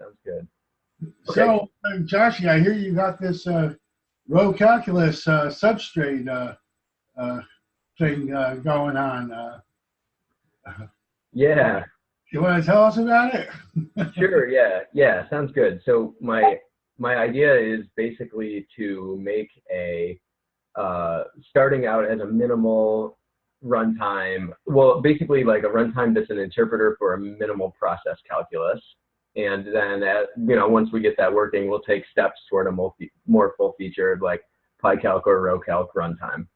Sounds good. Okay. So, Joshy, I hear you got this row calculus substrate thing going on. Yeah. You want to tell us about it? Sure. Yeah. Sounds good. So my idea is basically to make a starting out as a minimal runtime. Well, basically like a runtime that's an interpreter for a minimal process calculus. And then, once we get that working, we'll take steps toward a more full-featured like PyCalc or RowCalc runtime.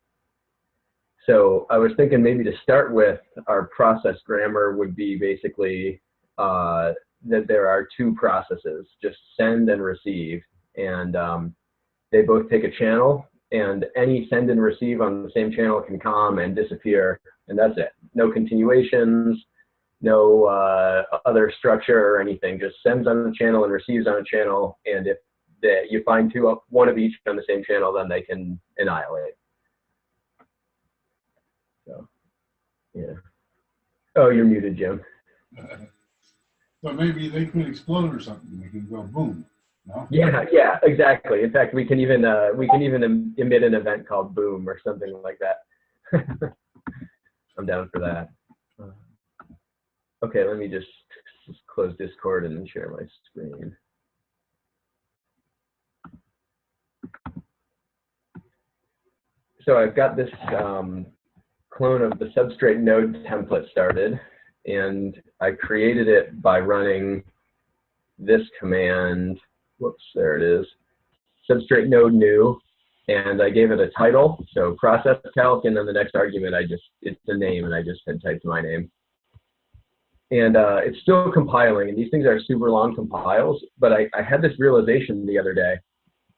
So I was thinking maybe to start with, our process grammar would be basically that there are two processes, just send and receive, and they both take a channel, and any send and receive on the same channel can come and disappear, and that's it. No continuations, no other structure or anything, just sends on a channel and receives on a channel, and if you find one of each on the same channel, then they can annihilate. So, yeah. Oh, you're muted, Jim. So maybe they could explode or something. They can go boom. No? Yeah, exactly. In fact, we can even emit an event called boom or something like that. I'm down for that. Okay, let me just close Discord and then share my screen. So I've got this clone of the substrate node template started, and I created it by running this command. Whoops, there it is. Substrate node new, and I gave it a title, so process calc, and then the next argument it's the name, and I just had typed my name. And it's still compiling, and these things are super long compiles, but I had this realization the other day.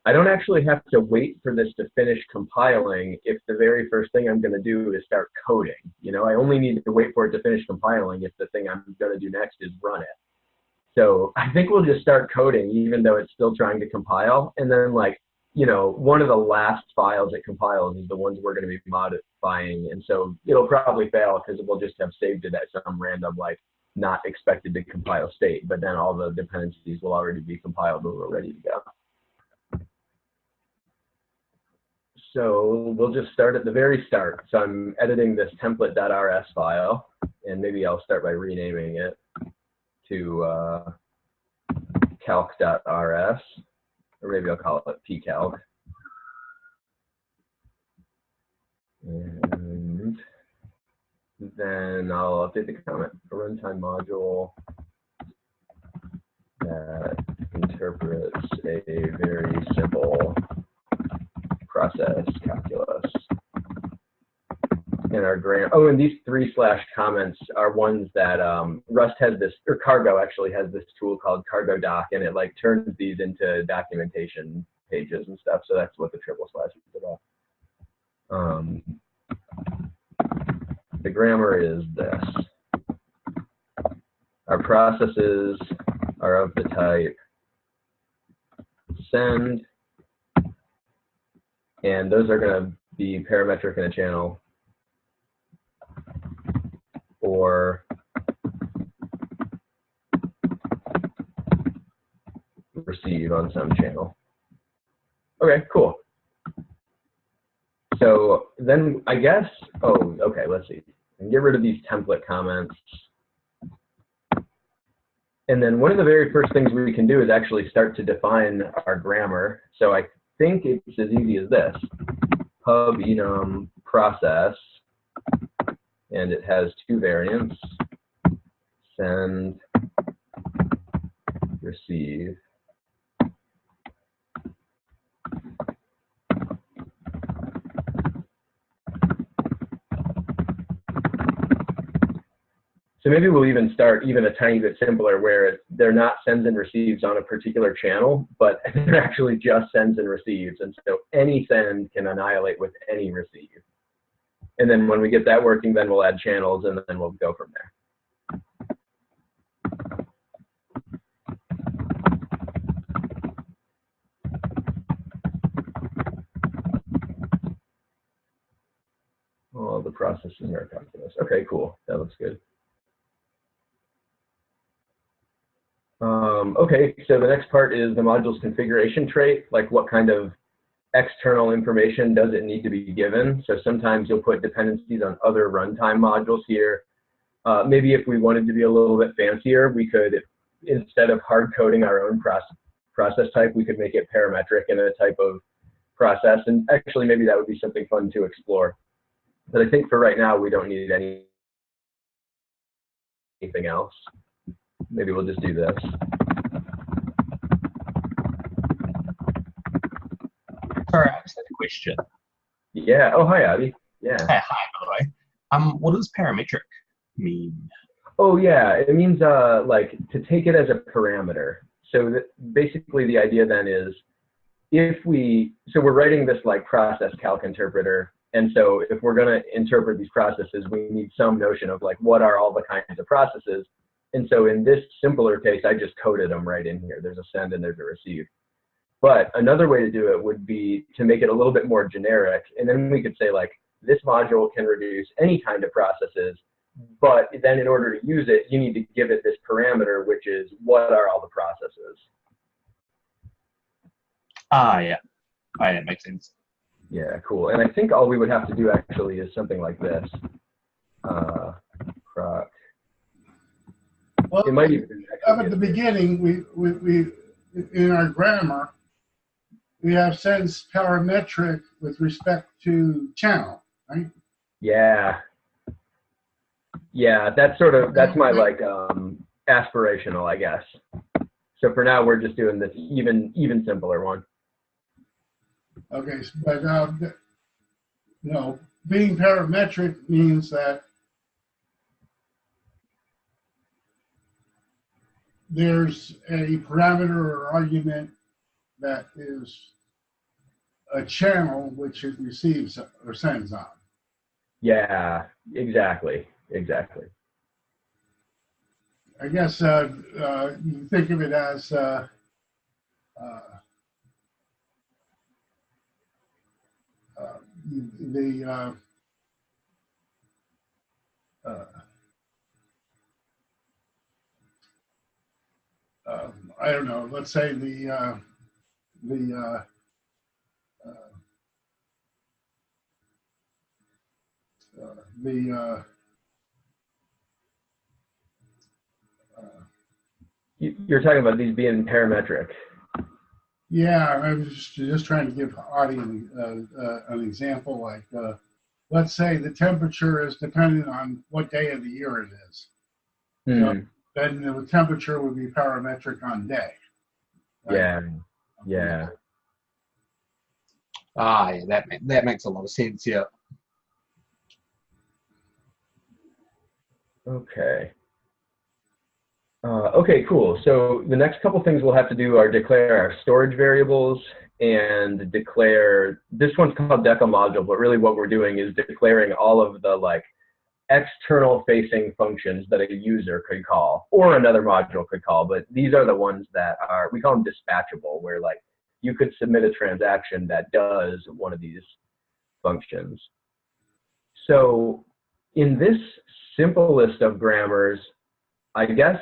I don't actually have to wait for this to finish compiling if the very first thing I'm going to do is start coding. I only need to wait for it to finish compiling if the thing I'm going to do next is run it. So I think we'll just start coding even though it's still trying to compile. And then one of the last files it compiles is the ones we're going to be modifying. And so it'll probably fail because we'll just have saved it at some random not expected to compile state, but then all the dependencies will already be compiled when we're ready to go. So we'll just start at the very start. So I'm editing this template.rs file, and maybe I'll start by renaming it to calc.rs, or maybe I'll call it pcalc. And then I'll update the comment. A runtime module that interprets a very simple process calculus. And our and these 3 / comments are ones that Rust has this, or Cargo actually has this tool called Cargo Doc, and it turns these into documentation pages and stuff. So that's what the / is about. The grammar is this. Our processes are of the type send, and those are going to be parametric in a channel, or receive on some channel. Okay, cool. So then I guess, okay, let's see. And get rid of these template comments. And then one of the very first things we can do is actually start to define our grammar. So I think it's as easy as this. Pub enum process, and it has 2 variants, send, receive. So maybe we'll even start a tiny bit simpler, where they're not sends and receives on a particular channel, but they're actually just sends and receives. And so any send can annihilate with any receive. And then when we get that working, then we'll add channels, and then we'll go from there. All the processing are calculus. Okay, cool. That looks good. Okay, so the next part is the module's configuration trait, like what kind of external information does it need to be given. So sometimes you'll put dependencies on other runtime modules here. Maybe if we wanted to be a little bit fancier, we could, instead of hard coding our own process type, we could make it parametric in a type of process. And actually, maybe that would be something fun to explore. But I think for right now, we don't need anything else. Maybe we'll just do this. Sorry, I just had a question. Yeah. Oh, hi, Abby. Yeah. Hi, by the way. What does parametric mean? Oh, yeah. It means like to take it as a parameter. So basically, the idea then is so we're writing this like process calc interpreter. And so if we're going to interpret these processes, we need some notion of like what are all the kinds of processes. And so in this simpler case, I just coded them right in here. There's a send and there's a receive. But another way to do it would be to make it a little bit more generic. And then we could say like, this module can reduce any kind of processes, but then in order to use it, you need to give it this parameter, which is what are all the processes. Yeah. That makes sense. Yeah, cool. And I think all we would have to do actually is something like this. Proc. Well, it might even up at the beginning, we in our grammar, we have sense parametric with respect to channel, right? Yeah. Yeah, that's my like aspirational, I guess. So for now, we're just doing this even simpler one. Okay, but being parametric means that there's a parameter or argument that is a channel which it receives or sends on. Yeah, exactly. I guess you think of it as I don't know. Let's say the You're talking about these being parametric. Yeah, I was just trying to give audience an example. Like, let's say the temperature is dependent on what day of the year it is. So then the temperature would be parametric on day. Right? Yeah. Yeah, that makes a lot of sense. Yeah. Okay. Okay, cool. So the next couple things we'll have to do are declare our storage variables and declare, this one's called decal module, but really what we're doing is declaring all of the like external facing functions that a user could call or another module could call, but these are the ones that are, we call them dispatchable, where like you could submit a transaction that does one of these functions. So in this simple list of grammars, I guess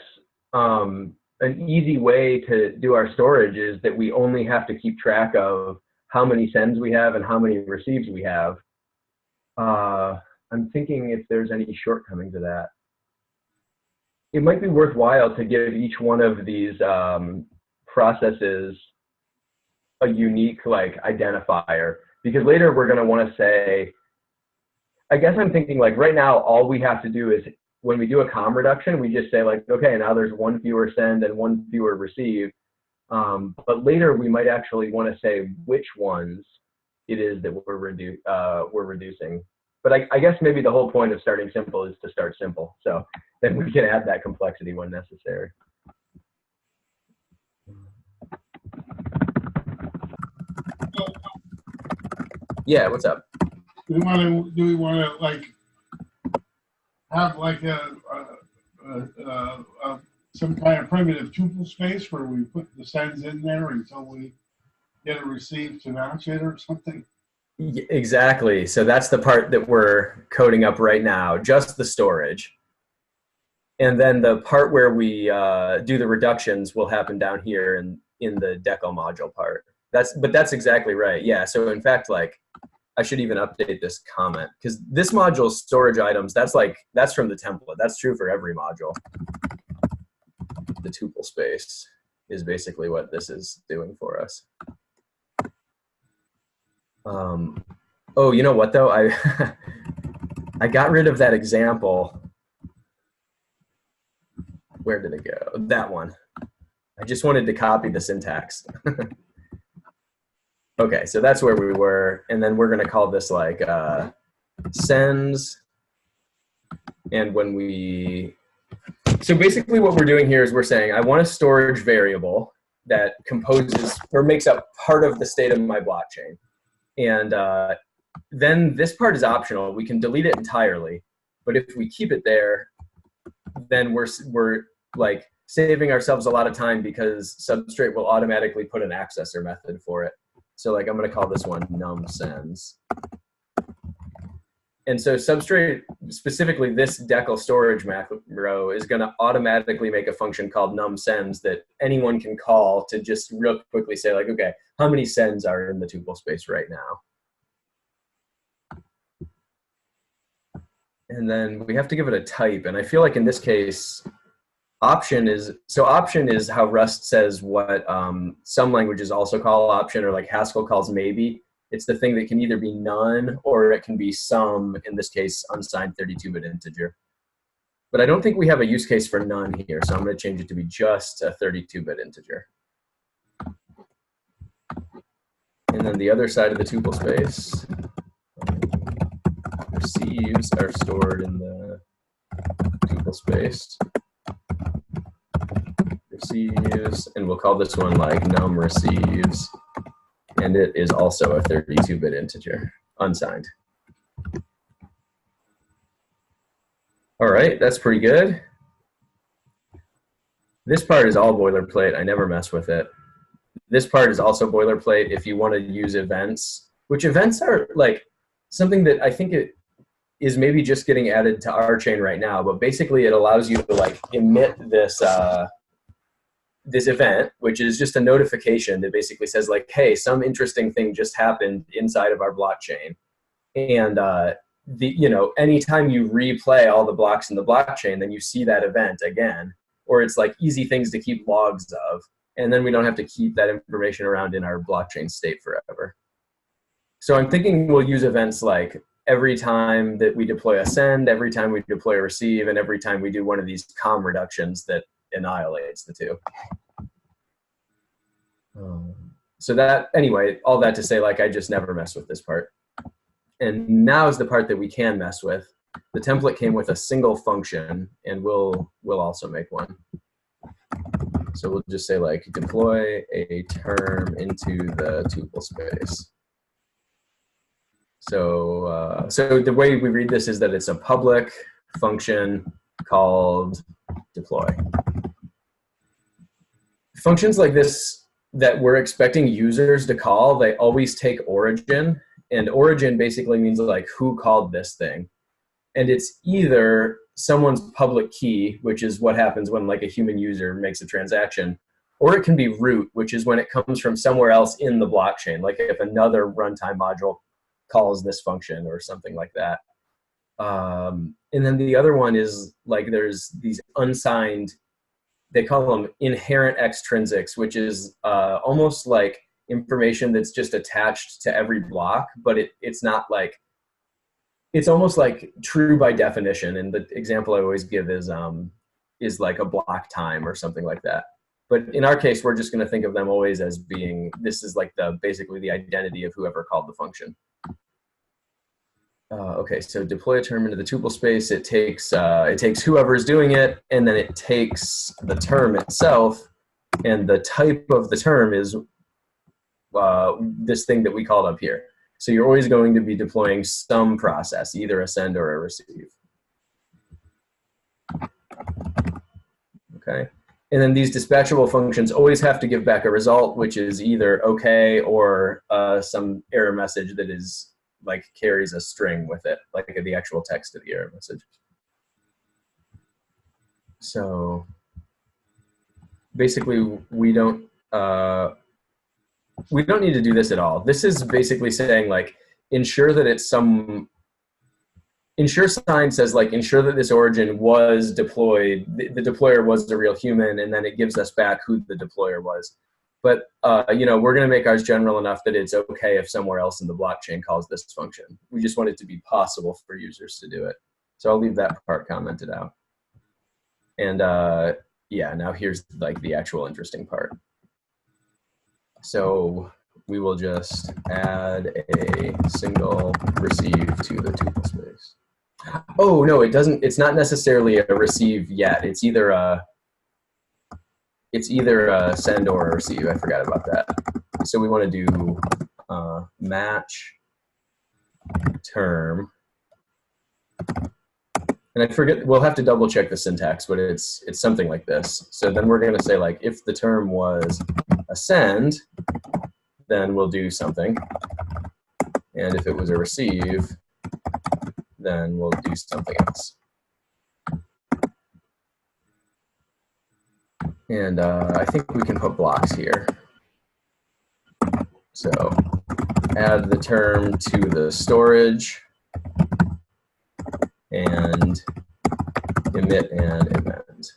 an easy way to do our storage is that we only have to keep track of how many sends we have and how many receives we have. I'm thinking if there's any shortcoming to that. It might be worthwhile to give each one of these processes a unique like identifier, because later we're going to want to say, I guess I'm thinking like right now all we have to do is when we do a COM reduction, we just say like, okay, now there's one fewer send and one fewer receive. But later we might actually want to say which ones it is that we're reducing. But I guess maybe the whole point of starting simple is to start simple. So then we can add that complexity when necessary. Yeah, what's up? Do we want to like have like some kind of primitive tuple space where we put the sends in there until we get a receive to match it or something? Exactly. So that's the part that we're coding up right now, just the storage. And then the part where we do the reductions will happen down here in the decal module part. But that's exactly right. Yeah. So in fact, like, I should even update this comment, because this module's storage items, that's from the template. That's true for every module. The tuple space is basically what this is doing for us. Oh, you know what though? I got rid of that example. Where did it go? That one. I just wanted to copy the syntax. Okay, so that's where we were, and then we're going to call this like sends. And when we, so basically what we're doing here is we're saying I want a storage variable that composes or makes up part of the state of my blockchain. And then this part is optional. We can delete it entirely, but if we keep it there, then we're like saving ourselves a lot of time, because Substrate will automatically put an accessor method for it. So like I'm going to call this one num sends. And so Substrate, specifically this decal storage macro, is going to automatically make a function called num sends that anyone can call to just real quickly say like, okay, how many sends are in the tuple space right now? And then we have to give it a type. And I feel like in this case, option is how Rust says what some languages also call option, or like Haskell calls maybe. It's the thing that can either be none or it can be some, in this case, unsigned 32-bit integer. But I don't think we have a use case for none here, so I'm going to change it to be just a 32-bit integer. And then the other side of the tuple space, receives are stored in the tuple space. Receives, and we'll call this one like num receives, and it is also a 32-bit integer, unsigned. All right, that's pretty good. This part is all boilerplate. I never mess with it. This part is also boilerplate if you want to use events, which events are like something that I think it is maybe just getting added to our chain right now, but basically it allows you to like emit this this event, which is just a notification that basically says like, hey, some interesting thing just happened inside of our blockchain. And anytime you replay all the blocks in the blockchain, then you see that event again, or it's like easy things to keep logs of. And then we don't have to keep that information around in our blockchain state forever. So I'm thinking we'll use events like every time that we deploy a send, every time we deploy a receive, and every time we do one of these COM reductions that annihilates the two. So that, anyway, all that to say, like, I just never mess with this part. And now is the part that we can mess with. The template came with a single function, and we'll also make one. So we'll just say like deploy a term into the tuple space. So so the way we read this is that it's a public function called deploy. Functions like this that we're expecting users to call, they always take origin, and origin basically means like who called this thing. And it's either someone's public key, which is what happens when like a human user makes a transaction, or it can be root, which is when it comes from somewhere else in the blockchain, like if another runtime module calls this function or something like that. And then the other one is like there's these unsigned, they call them inherent extrinsics, which is almost like information that's just attached to every block, but it's not like, it's almost like true by definition. And the example I always give is like a block time or something like that. But in our case, we're just going to think of them always as being, this is like basically the identity of whoever called the function. Okay, so deploy a term into the tuple space. It takes whoever is doing it, and then it takes the term itself, and the type of the term is this thing that we called up here. So you're always going to be deploying some process, either a send or a receive. Okay, and then these dispatchable functions always have to give back a result, which is either okay or some error message that is like carries a string with it, like the actual text of the error message. So basically, we don't need to do this at all. This is basically saying like ensure that it's some ensure sign says like ensure that this origin was deployed. The deployer was a real human, and then it gives us back who the deployer was. But you know, we're going to make ours general enough that it's okay if somewhere else in the blockchain calls this function. We just want it to be possible for users to do it. So I'll leave that part commented out. And yeah, now here's like the actual interesting part. So we will just add a single receive to the tuple space. Oh no, it doesn't. It's not necessarily a receive yet. It's either a send or a receive. I forgot about that. So we want to do match term. And I forget, we'll have to double check the syntax, but it's something like this. So then we're going to say like, if the term was a send, then we'll do something. And if it was a receive, then we'll do something else. And I think we can put blocks here. So add the term to the storage and emit and event.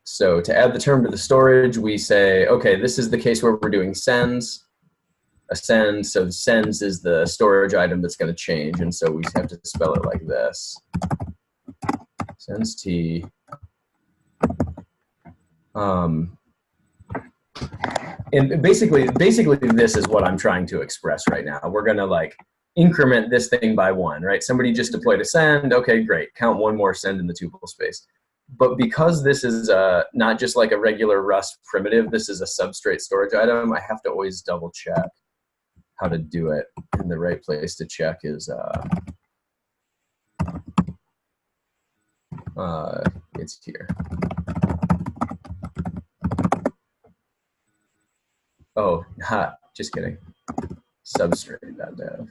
So to add the term to the storage, we say, okay, this is the case where we're doing sends. A send, so sends is the storage item that's going to change, and so we have to spell it like this. Sends t. And basically this is what I'm trying to express right now. We're going to like increment this thing by 1, right? Somebody just deployed a send. Okay, great. Count 1 more send in the tuple space. But because this is not just like a regular Rust primitive, this is a substrate storage item, I have to always double check how to do it. And the right place to check is it's here. Oh, just kidding. Substrate.dev.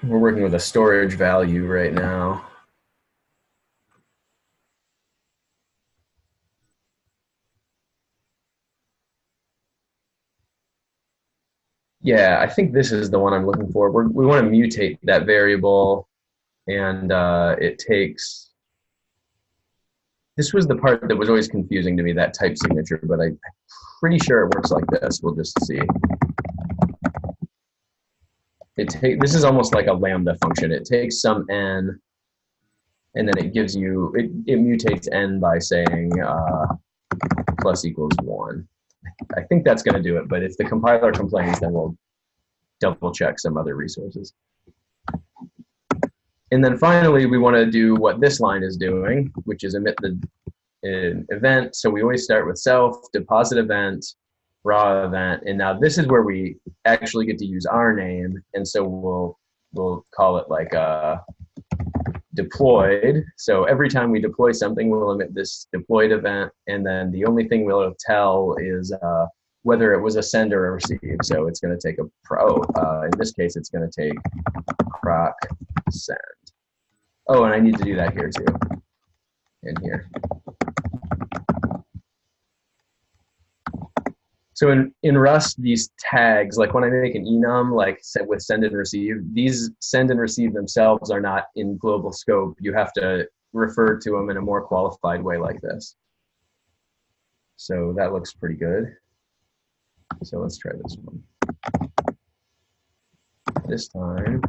We're working with a storage value right now. Yeah, I think this is the one I'm looking for. We want to mutate that variable, and it takes, this was the part that was always confusing to me, that type signature, but I'm pretty sure it works like this. We'll just see. This is almost like a lambda function. It takes some n, and then it gives you, it mutates n by saying plus equals 1. I think that's going to do it, but if the compiler complains, then we'll double check some other resources. And then finally, we want to do what this line is doing, which is emit the event. So we always start with self, deposit event, raw event, and now this is where we actually get to use our name, and so we'll call it like deployed. So every time we deploy something, we'll emit this deployed event, and then the only thing we'll tell is whether it was a send or a receive. So it's going to take in this case, it's going to take proc send. Oh, and I need to do that here too, and here. So in Rust, these tags, like when I make an enum, like with send and receive, these send and receive themselves are not in global scope. You have to refer to them in a more qualified way like this. So that looks pretty good. So let's try this one. This time.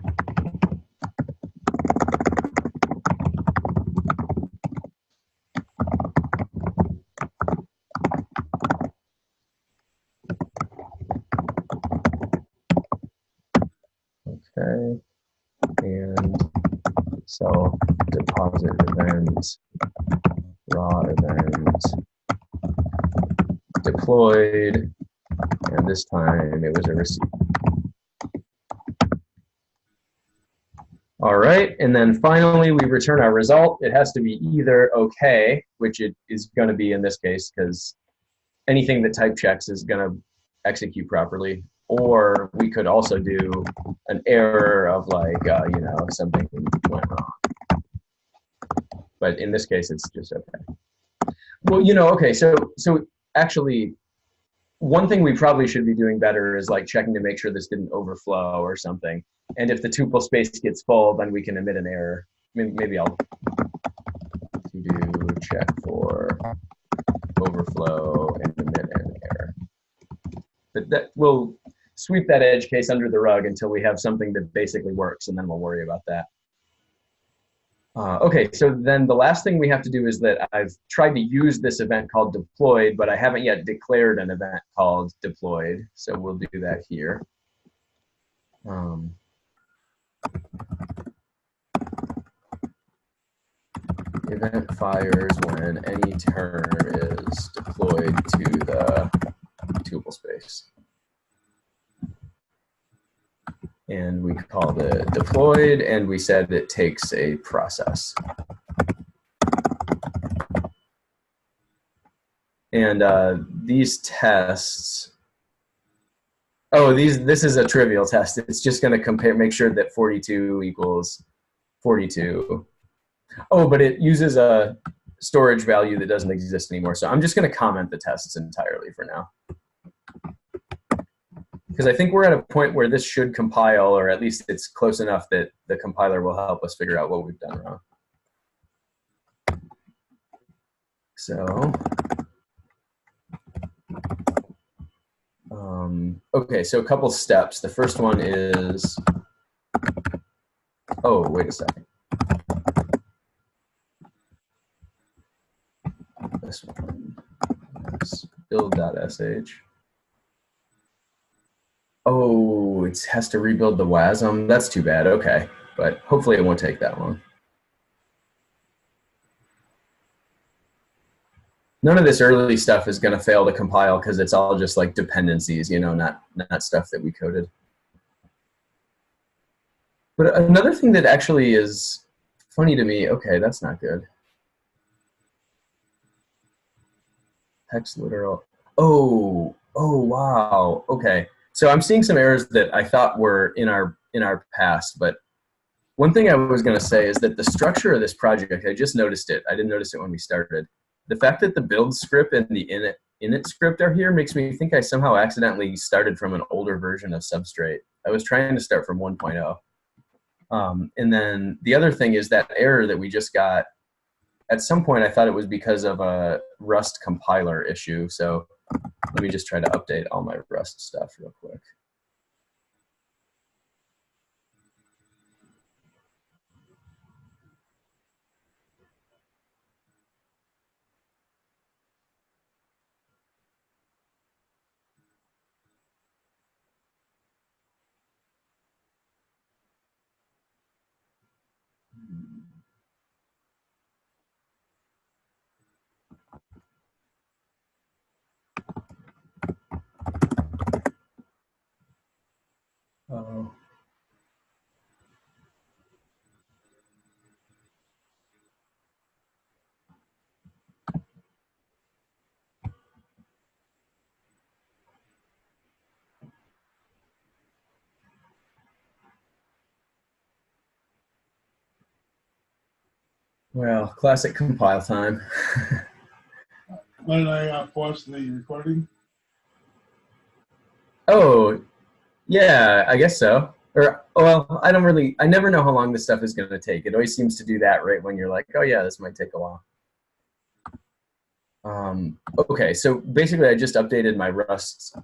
Okay, and so deposit event, raw event, deployed, and this time it was a receive. All right, and then finally we return our result. It has to be either okay, which it is going to be in this case, because anything that type checks is going to execute properly, or we could also do an error of like, you know, something went wrong. But in this case, it's just okay. Well, you know, okay, so actually, one thing we probably should be doing better is like checking to make sure this didn't overflow or something. And if the tuple space gets full, then we can emit an error. Maybe I'll do check for overflow and emit an error. But that will sweep that edge case under the rug until we have something that basically works, and then we'll worry about that. Okay, so then the last thing we have to do is that I've tried to use this event called deployed, but I haven't yet declared an event called deployed. So we'll do that here. Event fires when any term is deployed to the tuple space. And we called it deployed, and we said it takes a process. And these tests, oh, this is a trivial test. It's just going to compare, make sure that 42 equals 42. Oh, but it uses a storage value that doesn't exist anymore. So I'm just going to comment the tests entirely for now. Because I think we're at a point where this should compile, or at least it's close enough that the compiler will help us figure out what we've done wrong. So, okay, so a couple steps. The first one is, oh, wait a second. This one, let's build.sh. Oh, it has to rebuild the WASM. That's too bad. Okay, but hopefully it won't take that long. None of this early stuff is going to fail to compile because it's all just like dependencies, you know, not stuff that we coded. But another thing that actually is funny to me, okay, that's not good. Hex literal. Oh, wow. Okay. So I'm seeing some errors that I thought were in our past, but one thing I was going to say is that the structure of this project, I just noticed it. I didn't notice it when we started. The fact that the build script and the init script are here makes me think I somehow accidentally started from an older version of Substrate. I was trying to start from 1.0. And then the other thing is that error that we just got. At some point, I thought it was because of a Rust compiler issue. So let me just try to update all my Rust stuff real quick. Oh. Well, classic compile time. When I pause the recording? Oh, yeah, I guess so. Or, well, I never know how long this stuff is going to take. It always seems to do that right when you're like, oh yeah, this might take a while. Okay, so basically I just updated my Rust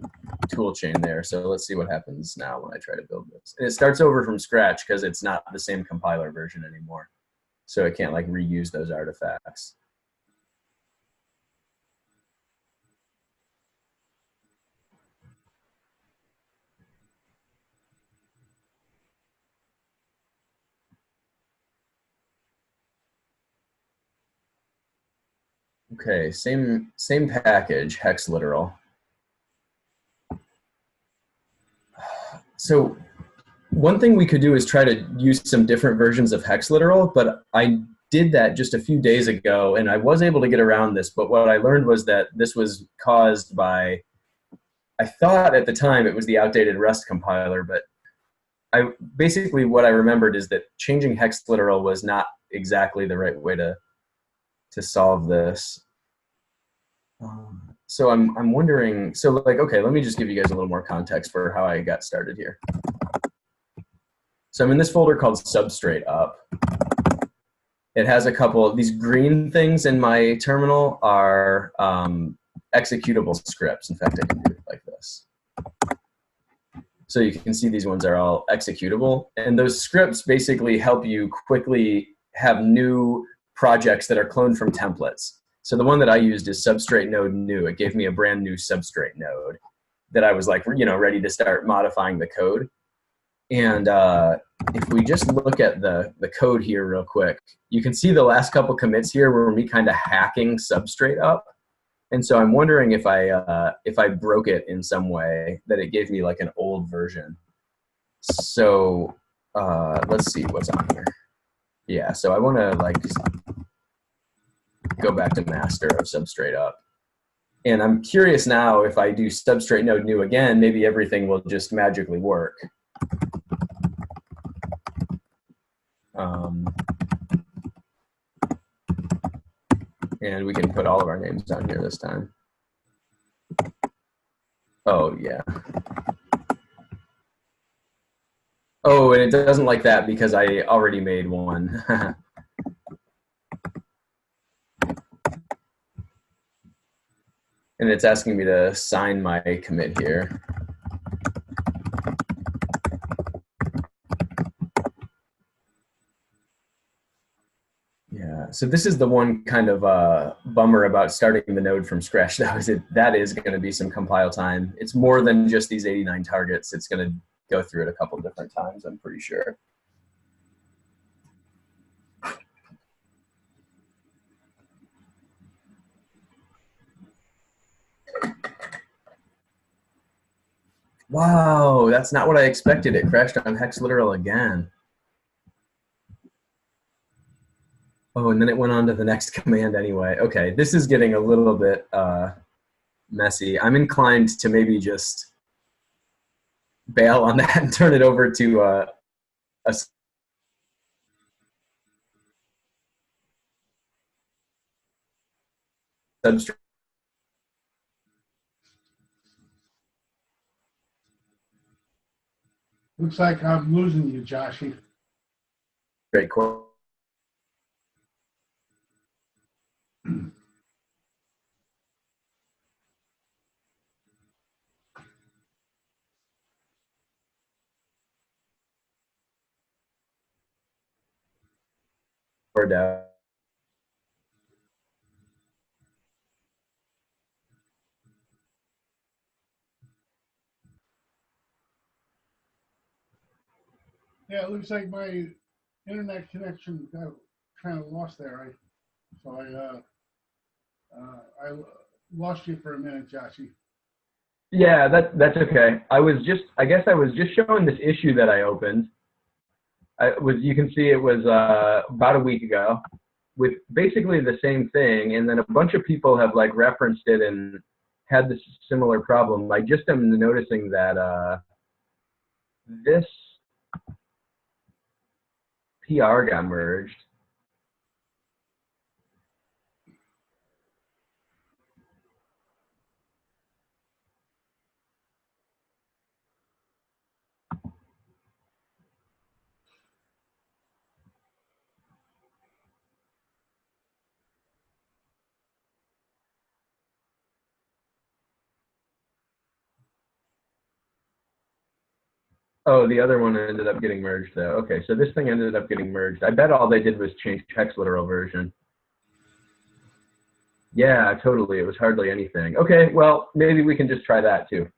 toolchain there. So let's see what happens now when I try to build this. And it starts over from scratch because it's not the same compiler version anymore. So it can't like reuse those artifacts. Okay, same package, hex literal. So one thing we could do is try to use some different versions of hex literal, but I did that just a few days ago and I was able to get around this, but what I learned was that this was caused by I thought at the time it was the outdated Rust compiler, but basically what I remembered is that changing hex literal was not exactly the right way to solve this. So I'm wondering, so like, okay, let me just give you guys a little more context for how I got started here. So I'm in this folder called substrate up. It has a couple, these green things in my terminal are executable scripts. In fact, I can do it like this. So you can see these ones are all executable. And those scripts basically help you quickly have new projects that are cloned from templates. So the one that I used is substrate node new. It gave me a brand new substrate node that I was like, ready to start modifying the code. And if we just look at the code here real quick, you can see the last couple commits here were me kind of hacking substrate up. And so I'm wondering if I broke it in some way, that it gave me like an old version. So let's see what's on here. Yeah, so I want to like go back to master of substrate up. And I'm curious now, if I do substrate node new again, maybe everything will just magically work. And we can put all of our names down here this time. Oh, yeah. Oh, and it doesn't like that because I already made one. And it's asking me to sign my commit here. Yeah, so this is the one kind of bummer about starting the node from scratch. That is going to be some compile time. It's more than just these 89 targets. It's going to go through it a couple different times, I'm pretty sure. Wow, that's not what I expected. It crashed on hex literal again. Oh, and then it went on to the next command anyway. Okay, this is getting a little bit messy. I'm inclined to maybe just bail on that and turn it over to a substrate. Looks like I'm losing you, Joshy. Great core. Down. Yeah, it looks like my internet connection got kind of lost there. I lost you for a minute, Joshy. Yeah, that's okay. I guess I was just showing this issue that I opened. You can see it was about a week ago with basically the same thing, and then a bunch of people have like referenced it and had this similar problem. I just am noticing that this PR got merged. Oh, the other one ended up getting merged though. Okay, so this thing ended up getting merged. I bet all they did was change hex literal version. Yeah, totally. It was hardly anything. Okay, well, maybe we can just try that too.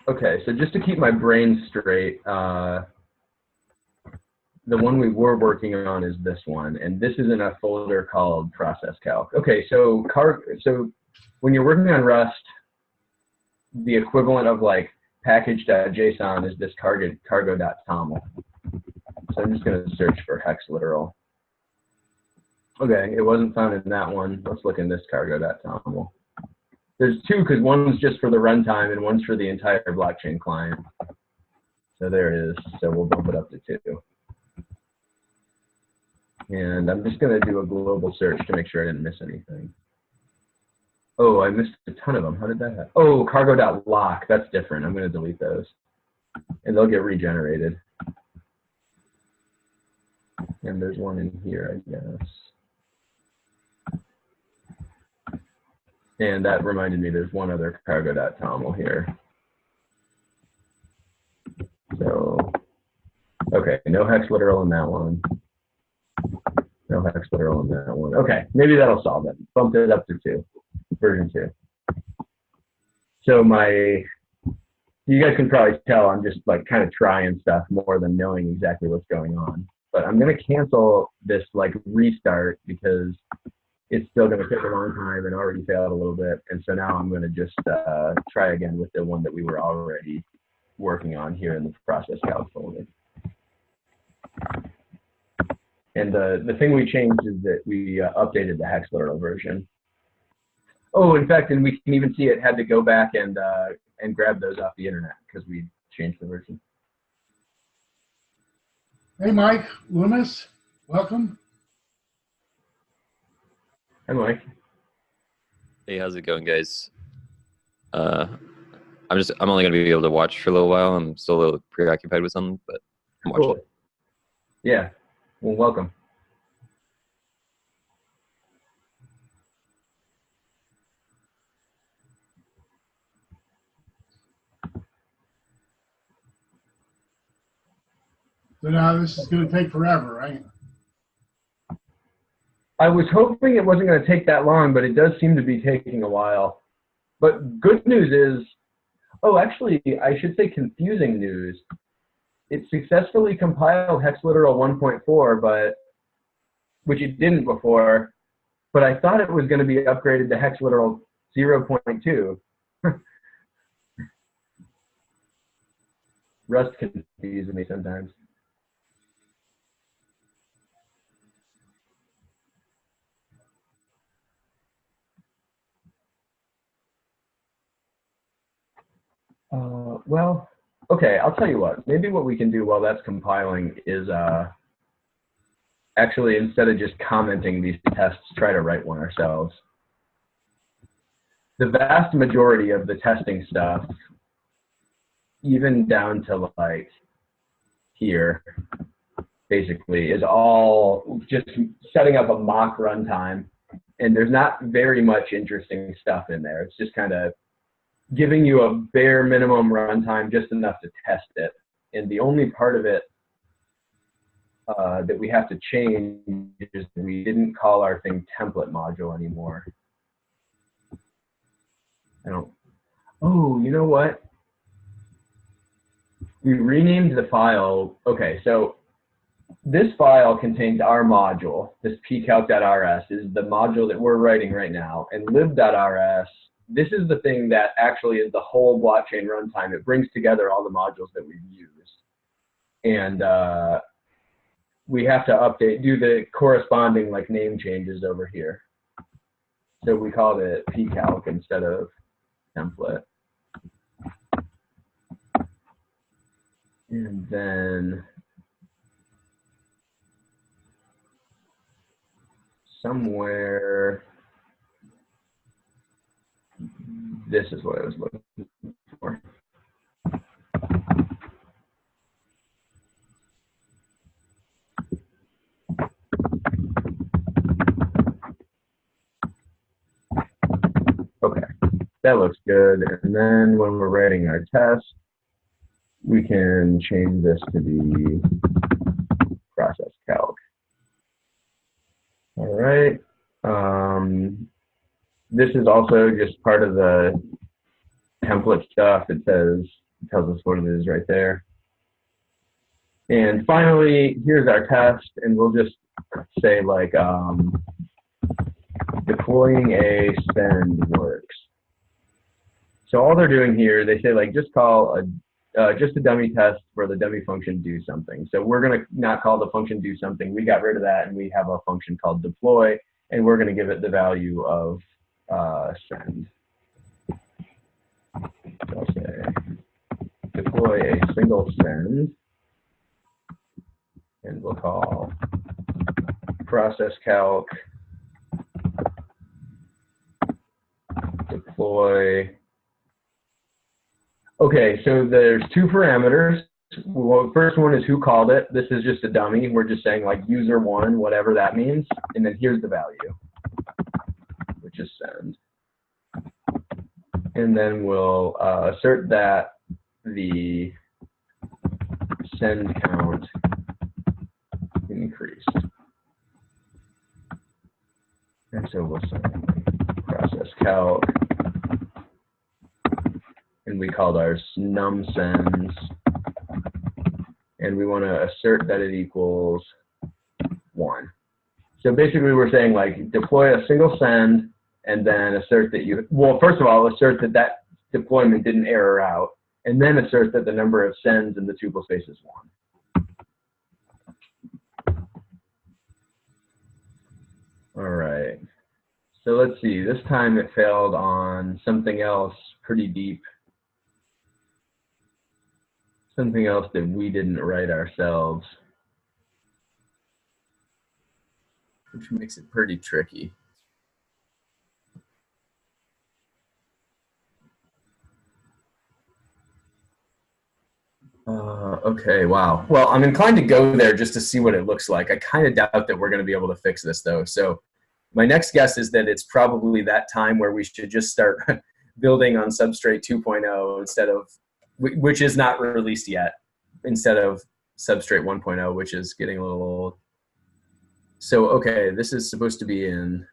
Okay, so just to keep my brain straight, the one we were working on is this one, and this is in a folder called process calc. Okay, so when you're working on Rust, the equivalent of like package.json is this cargo.toml. So I'm just going to search for hex literal. Okay, it wasn't found in that one. Let's look in this cargo.toml. There's two, because one's just for the runtime and one's for the entire blockchain client. So there it is. So we'll bump it up to 2. And I'm just going to do a global search to make sure I didn't miss anything. Oh, I missed a ton of them. How did that happen? Oh, cargo.lock. That's different. I'm going to delete those. And they'll get regenerated. And there's one in here, I guess. And that reminded me there's one other cargo.toml here. So, okay, no hex literal in that one. No hex literal in that one. Okay, maybe that'll solve it. Bumped it up to 2, version 2. So you guys can probably tell I'm just like kind of trying stuff more than knowing exactly what's going on. But I'm going to cancel this like restart because it's still going to take a long time and already failed a little bit. And so now I'm going to just try again with the one that we were already working on here in the process calc folder. And the thing we changed is that we updated the hex literal version. Oh, in fact, and we can even see it had to go back and grab those off the internet because we changed the version. Hey, Mike Loomis, welcome. Hi, Mike. Hey, how's it going, guys? I'm only gonna be able to watch for a little while. I'm still a little preoccupied with something, but I'm watching. Cool. Yeah. Well, welcome. So now this is going to take forever, right? I was hoping it wasn't going to take that long, but it does seem to be taking a while. But good news is, oh, actually, I should say confusing news. It successfully compiled hex literal 1.4, but which it didn't before. But I thought it was going to be upgraded to hex literal 0.2. Rust confuses me sometimes. Well, okay, I'll tell you what. Maybe what we can do while that's compiling is actually, instead of just commenting these tests, try to write one ourselves. The vast majority of the testing stuff, even down to like here, basically, is all just setting up a mock runtime. And there's not very much interesting stuff in there. It's just kind of giving you a bare minimum runtime, just enough to test it. And the only part of it that we have to change is we didn't call our thing template module anymore. Oh, you know what? We renamed the file. Okay, so this file contains our module. This pcalc.rs is the module that we're writing right now. And lib.rs, this is the thing that actually is the whole blockchain runtime. It brings together all the modules that we've used. And we have to do the corresponding like name changes over here. So we called it pcalc instead of template. And then somewhere, this is what I was looking for. Okay, that looks good. And then when we're writing our test, we can change this to be process calc. All right. This is also just part of the template stuff. It tells us what it is right there. And finally, here's our test, and we'll just say like deploying a send works. So all they're doing here, they say like just call just a dummy test for the dummy function do something. So we're going to not call the function do something. We got rid of that, and we have a function called deploy, and we're going to give it the value of send. So I'll say deploy a single send, and we'll call process calc deploy. Okay, so there's two parameters. Well, first one is who called it. This is just a dummy. We're just saying like user1, whatever that means. And then here's the value, which is send. And then we'll assert that the send count increased. And so we'll say process calc. And we called ours num sends. And we want to assert that it equals 1. So basically we're saying like deploy a single send and then assert that you, well, first of all, assert that that deployment didn't error out, and then assert that the number of sends in the tuple space is 1. All right. So let's see, this time it failed on something else pretty deep. Something else that we didn't write ourselves, which makes it pretty tricky. Okay, wow. Well, I'm inclined to go there just to see what it looks like. I kind of doubt that we're going to be able to fix this, though. So my next guess is that it's probably that time where we should just start building on Substrate 2.0 instead of, which is not released yet, instead of Substrate 1.0, which is getting a little old. So, okay, this is supposed to be in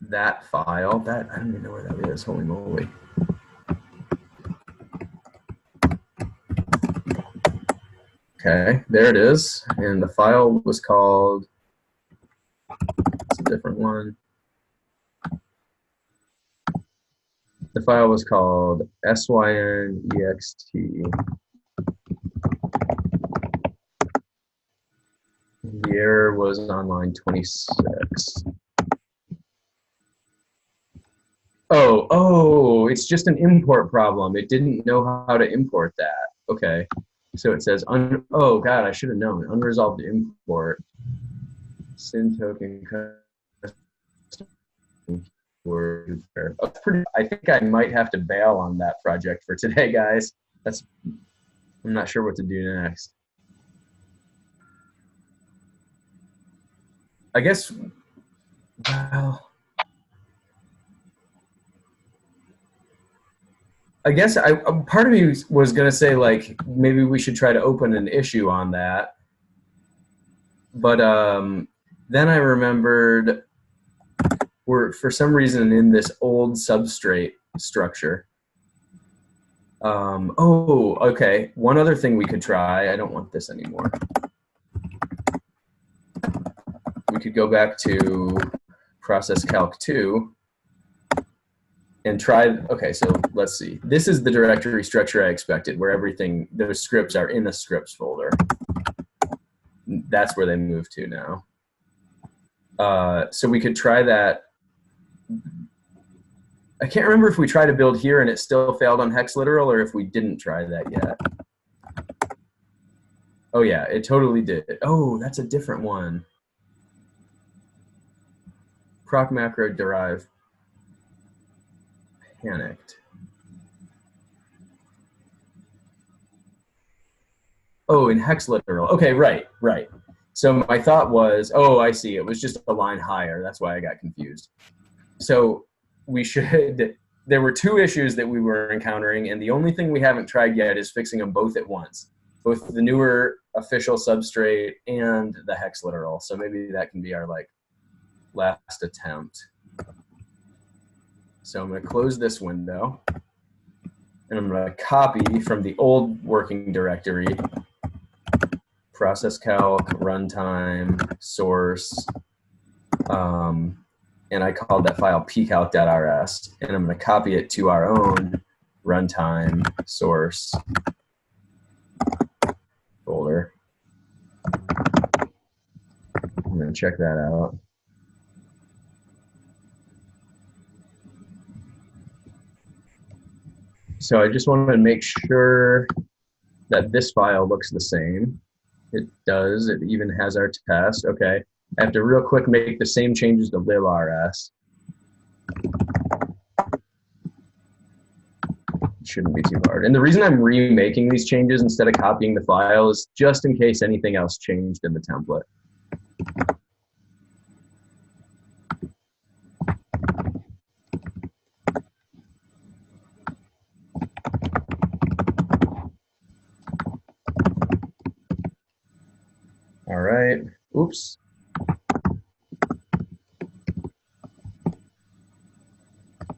that file. That, I don't even know where that is, holy moly. Okay, there it is. And the file was called, it's a different one. The file was called synext. The error was on line 26. Oh, it's just an import problem. It didn't know how to import that. Okay, so it says, oh God, I should have known. Unresolved import. Syn token word. I think I might have to bail on that project for today, guys. I'm not sure what to do next. I guess, well, I guess part of me was going to say like maybe we should try to open an issue on that, but then I remembered we're for some reason in this old substrate structure. Oh, okay. One other thing we could try. I don't want this anymore. We could go back to process calc 2 and try. Okay, so let's see. This is the directory structure I expected, where everything, those scripts are in the scripts folder. That's where they move to now. So we could try that. I can't remember if we tried to build here and it still failed on hex literal, or if we didn't try that yet. Oh yeah, it totally did. Oh, that's a different one. Proc macro derive. Panicked. Oh, in hex literal. Okay, right. So my thought was, oh, I see. It was just a line higher. That's why I got confused. So we should, there were two issues that we were encountering, and the only thing we haven't tried yet is fixing them both at once. Both the newer official substrate and the hex literal. So maybe that can be our like last attempt. So I'm going to close this window, and I'm going to copy from the old working directory, process calc, runtime, source, and I called that file pcalc.rs, and I'm going to copy it to our own runtime source folder. I'm going to check that out. So I just wanted to make sure that this file looks the same. It does. It even has our test. Okay. I have to real quick make the same changes to librs. It shouldn't be too hard. And the reason I'm remaking these changes instead of copying the file is just in case anything else changed in the template. All right. Oops.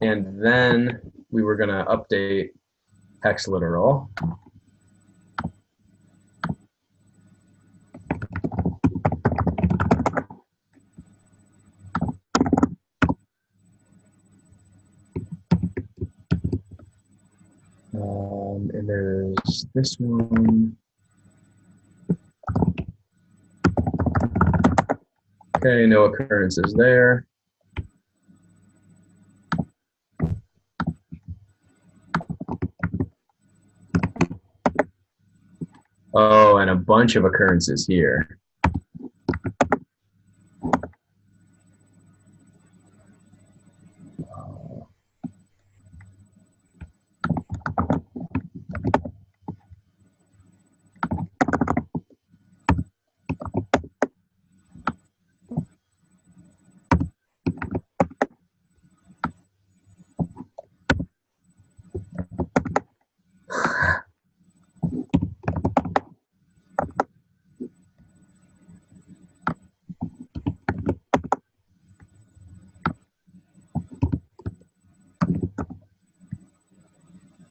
And then we were going to update hex literal. And there's this one. Okay, no occurrences there. Oh, and a bunch of occurrences here.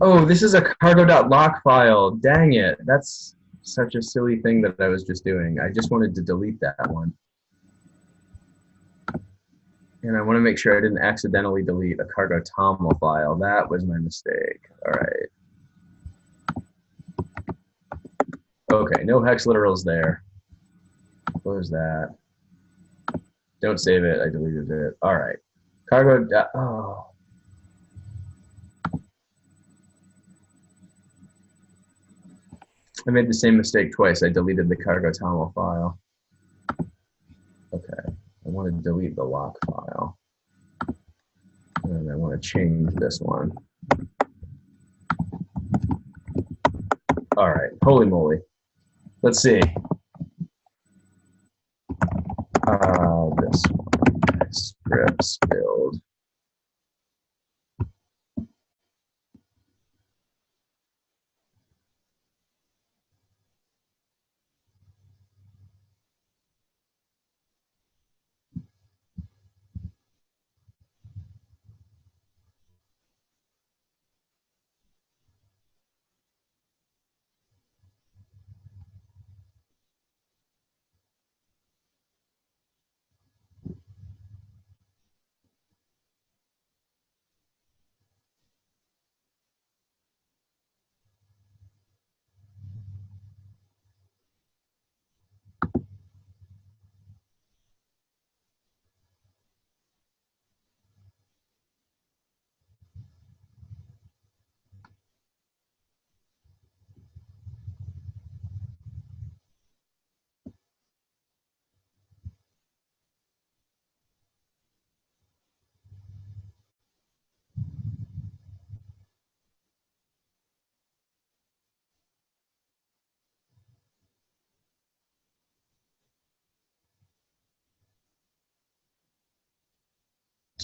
Oh, this is a cargo.lock file. Dang it. That's such a silly thing that I was just doing. I just wanted to delete that one. And I want to make sure I didn't accidentally delete a cargo toml file. That was my mistake. All right. Okay, no hex literals there. Close that. Don't save it. I deleted it. All right. Cargo. Oh. I made the same mistake twice. I deleted the cargo toml file. Okay. I want to delete the lock file. And I want to change this one. All right. Holy moly. Let's see. This one. Scripts build.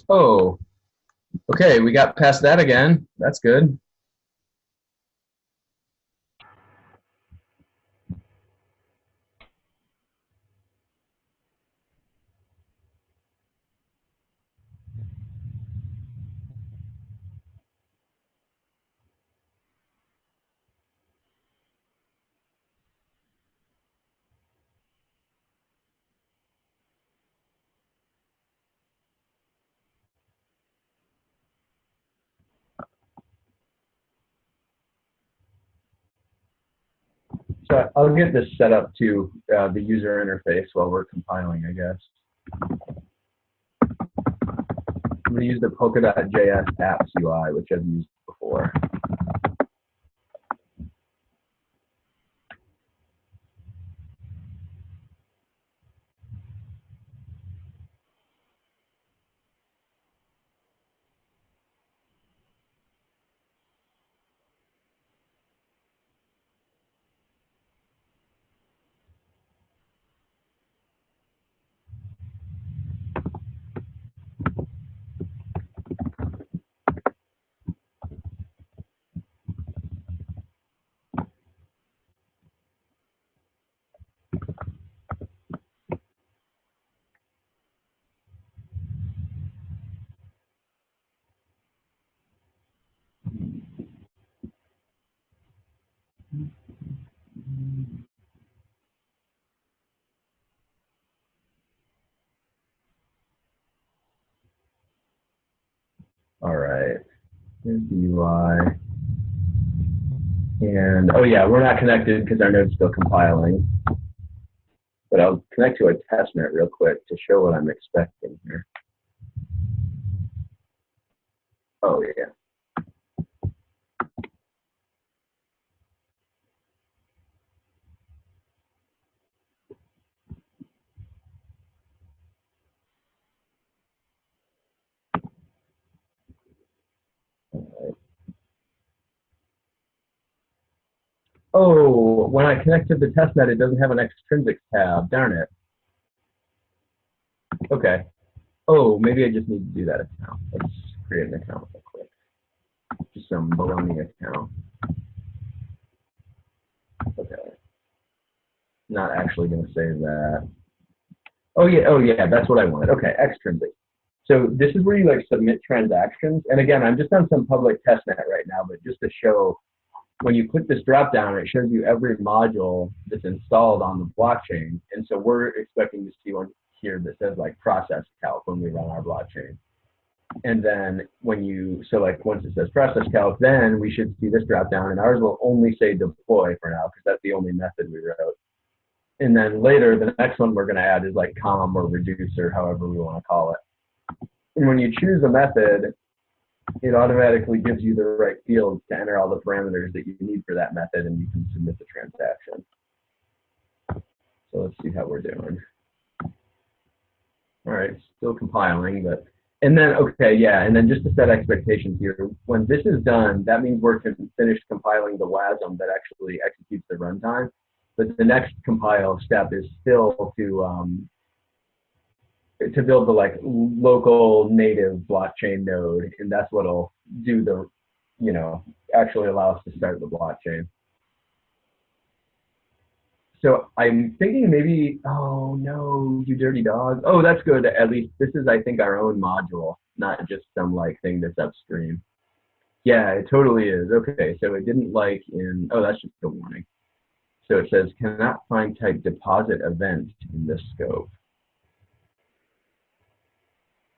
Oh, okay. We got past that again. That's good. So I'll get this set up to the user interface while we're compiling, I guess. I'm going to use the Polka.js apps UI, which I've used before. All right, here's the UI. And oh yeah, we're not connected because our node's still compiling. But I'll connect to a testnet real quick to show what I'm expecting here. Oh yeah. Oh, when I connect to the testnet, it doesn't have an extrinsic tab. Darn it. Okay. Oh, maybe I just need to do that account. Let's create an account real quick. Just some baloney account. Okay. Not actually going to save that. Oh yeah, that's what I wanted. Okay, extrinsic. So this is where you like submit transactions. And again, I'm just on some public testnet right now, but just to show, when you click this drop down, it shows you every module that's installed on the blockchain. And so we're expecting to see one here that says like process calc when we run our blockchain. And then when you, so like once it says process calc, then we should see this drop down, and ours will only say deploy for now because that's the only method we wrote. And then later, the next one we're going to add is like com or reduce or however we want to call it. And when you choose a method, it automatically gives you the right fields to enter all the parameters that you need for that method, and you can submit the transaction. So let's see how we're doing. All right, still compiling, but, and then, okay, yeah, and then just to set expectations here, when this is done, that means we're finished compiling the WASM that actually executes the runtime. But the next compile step is still to build the like local native blockchain node, and that's what'll do the, you know, actually allow us to start the blockchain. So I'm thinking maybe, oh no, you dirty dog. Oh, that's good. At least this is, I think, our own module, not just some like thing that's upstream. Yeah, it totally is. Okay, so it didn't like in, oh, that's just a warning. So it says, cannot find type deposit event in this scope.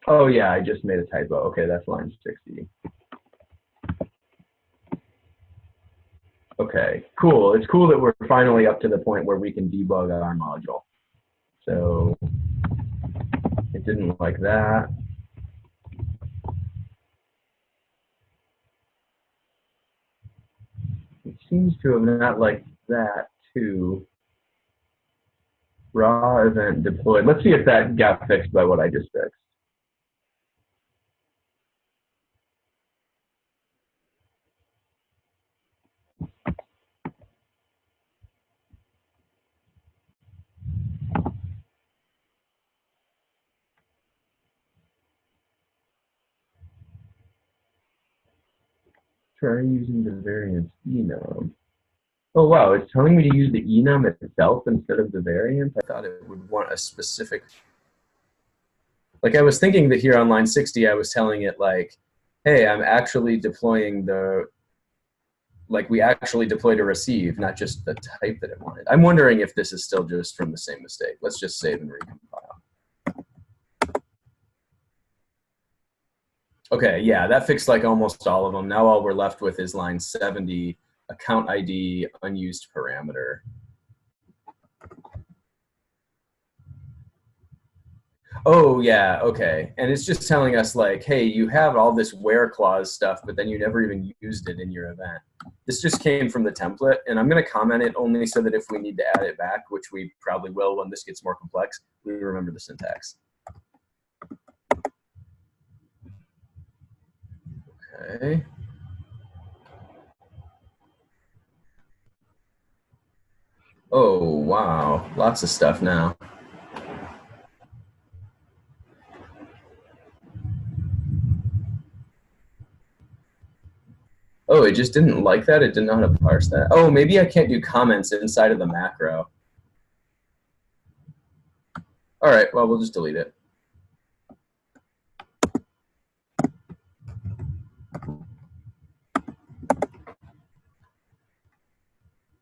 Oh yeah, I just made a typo. Okay, that's line 60. Okay, cool. It's cool that we're finally up to the point where we can debug our module. So it didn't like that. It seems to have not liked that too. Raw event deployed. Let's see if that got fixed by what I just fixed. Try using the variance enum. Oh wow, it's telling me to use the enum itself instead of the variant. I thought it would want a specific. Like I was thinking that here on line 60, I was telling it like, hey, I'm actually deploying the, like we actually deployed a receive, not just the type that it wanted. I'm wondering if this is still just from the same mistake. Let's just save and recompile. Okay, yeah, that fixed like almost all of them. Now all we're left with is line 70, account ID, unused parameter. Oh, yeah, okay. And it's just telling us like, hey, you have all this where clause stuff, but then you never even used it in your event. This just came from the template, and I'm going to comment it only so that if we need to add it back, which we probably will when this gets more complex, we remember the syntax. Okay. Oh, wow. Lots of stuff now. Oh, it just didn't like that? It didn't know how to parse that? Oh, maybe I can't do comments inside of the macro. All right, well, we'll just delete it.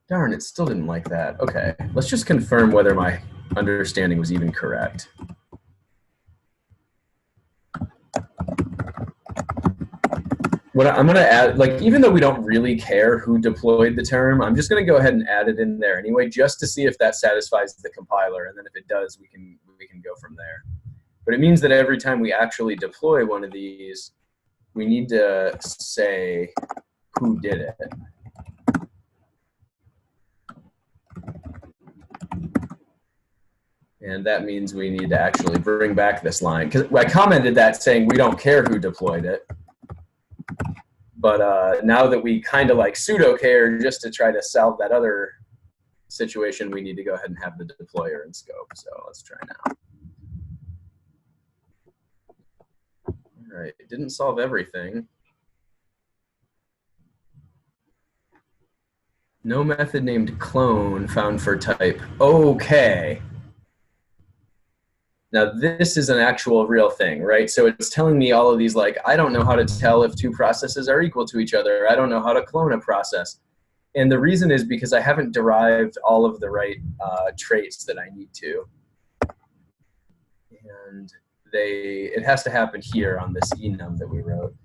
Darn, it still didn't like that. Okay, let's just confirm whether my understanding was even correct. What I'm going to add, like, even though we don't really care who deployed the term, I'm just going to go ahead and add it in there anyway, just to see if that satisfies the compiler, and then if it does, we can go from there. But it means that every time we actually deploy one of these, we need to say who did it. And that means we need to actually bring back this line. Because I commented that saying we don't care who deployed it. But now that we kind of like pseudo care just to try to solve that other situation, we need to go ahead and have the deployer in scope. So let's try now. All right, it didn't solve everything. No method named clone found for type. Okay. Now this is an actual real thing, right? So it's telling me all of these, like, I don't know how to tell if two processes are equal to each other. I don't know how to clone a process. And the reason is because I haven't derived all of the right traits that I need to. And it has to happen here on this enum that we wrote.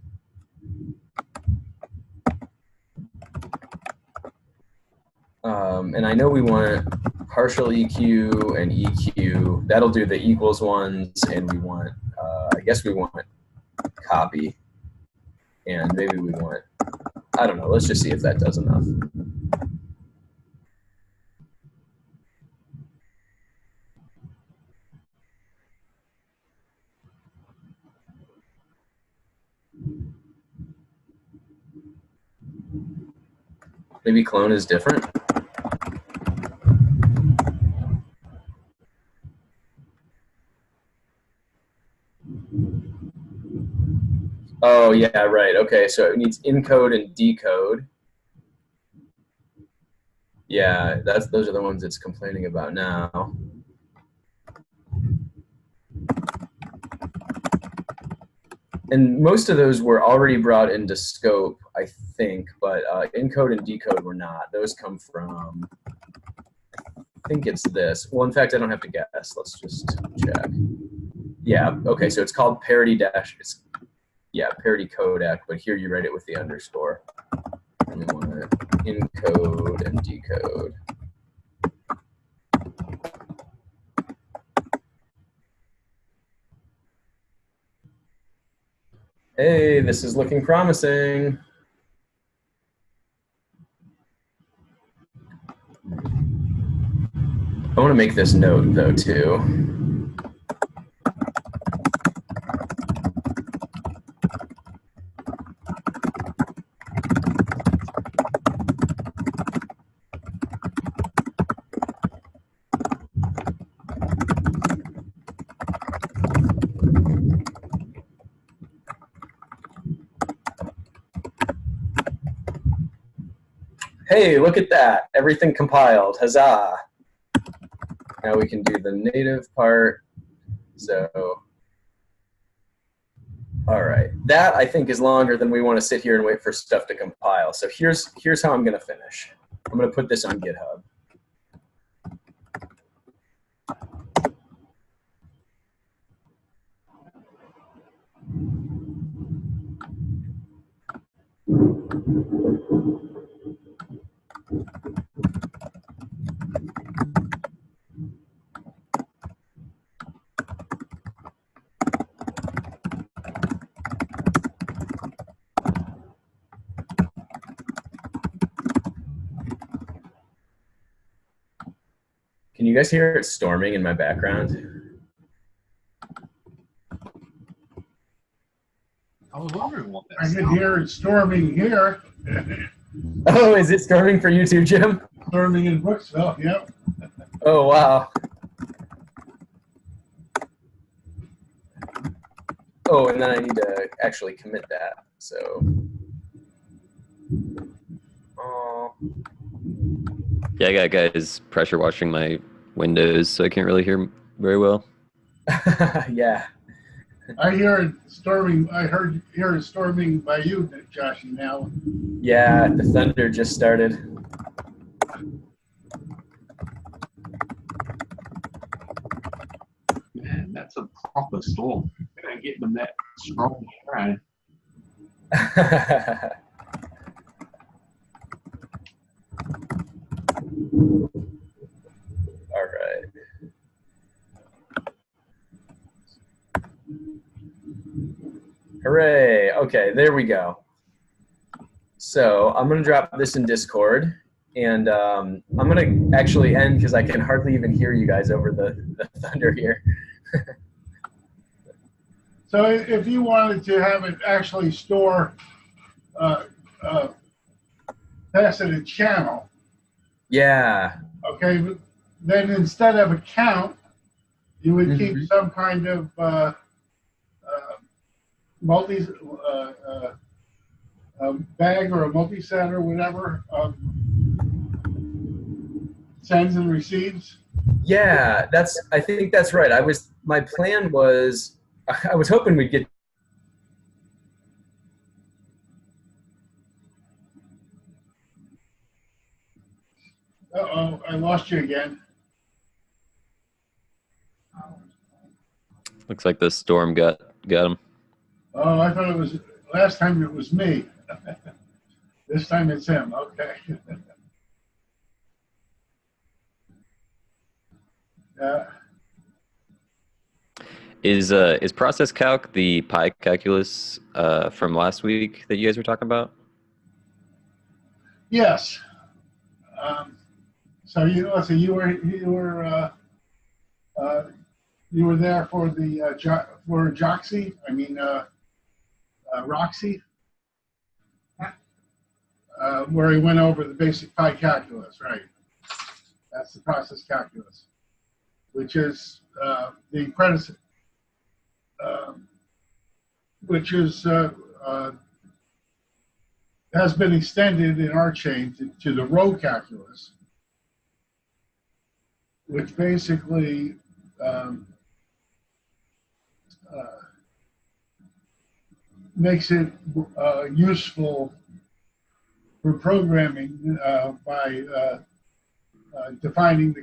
And I know we want partial EQ and EQ. That'll do the equals ones, and we want, I guess we want copy. And maybe we want, I don't know, let's just see if that does enough. Maybe clone is different. Oh, yeah, right. Okay, so it needs encode and decode. Yeah, those are the ones it's complaining about now. And most of those were already brought into scope, I think, but encode and decode were not. Those come from, I think it's this. Well, in fact, I don't have to guess. Let's just check. Yeah, okay, so it's called parity dash. Yeah, parity codec, but here you write it with the underscore. And we want to encode and decode. Hey, this is looking promising. I want to make this note, though, too. Hey, look at that. Everything compiled. Huzzah. Now we can do the native part. So, all right. That, I think, is longer than we want to sit here and wait for stuff to compile. So here's how I'm going to finish. I'm going to put this on GitHub. Can you guys hear it storming in my background? I was wondering what that I can sound hear it storming here. Oh, is it storming for you too, Jim? Storming in Brooksville, yep. Oh, wow. Oh, and then I need to actually commit that. So, oh, Yeah, I got guys pressure washing my windows, so I can't really hear very well. yeah. I hear it storming. I hear it storming by you, Joshy, now. Yeah, the thunder just started. Man, that's a proper storm. I get them that strong, right? All right. Hooray. Okay, there we go. So I'm going to drop this in Discord, and I'm going to actually end because I can hardly even hear you guys over the thunder here. So if you wanted to have it actually store faceted channel, Yeah. okay, but then instead of a count, you would keep some kind of multi bag or a multi-set or whatever of sends and receives. Yeah, I think that's right. My plan was, I was hoping we'd get. Uh-oh, I lost you again. Looks like the storm got him. Oh, I thought it was, last time it was me. This time it's him, okay. Is process calc the pi calculus from last week that you guys were talking about? Yes. So you were there for the for Joxy. I mean Roxy, where he went over the basic pi calculus, right? That's the process calculus, which is the predecessor, which is has been extended in our chain to the row calculus, which basically makes it useful for programming by defining the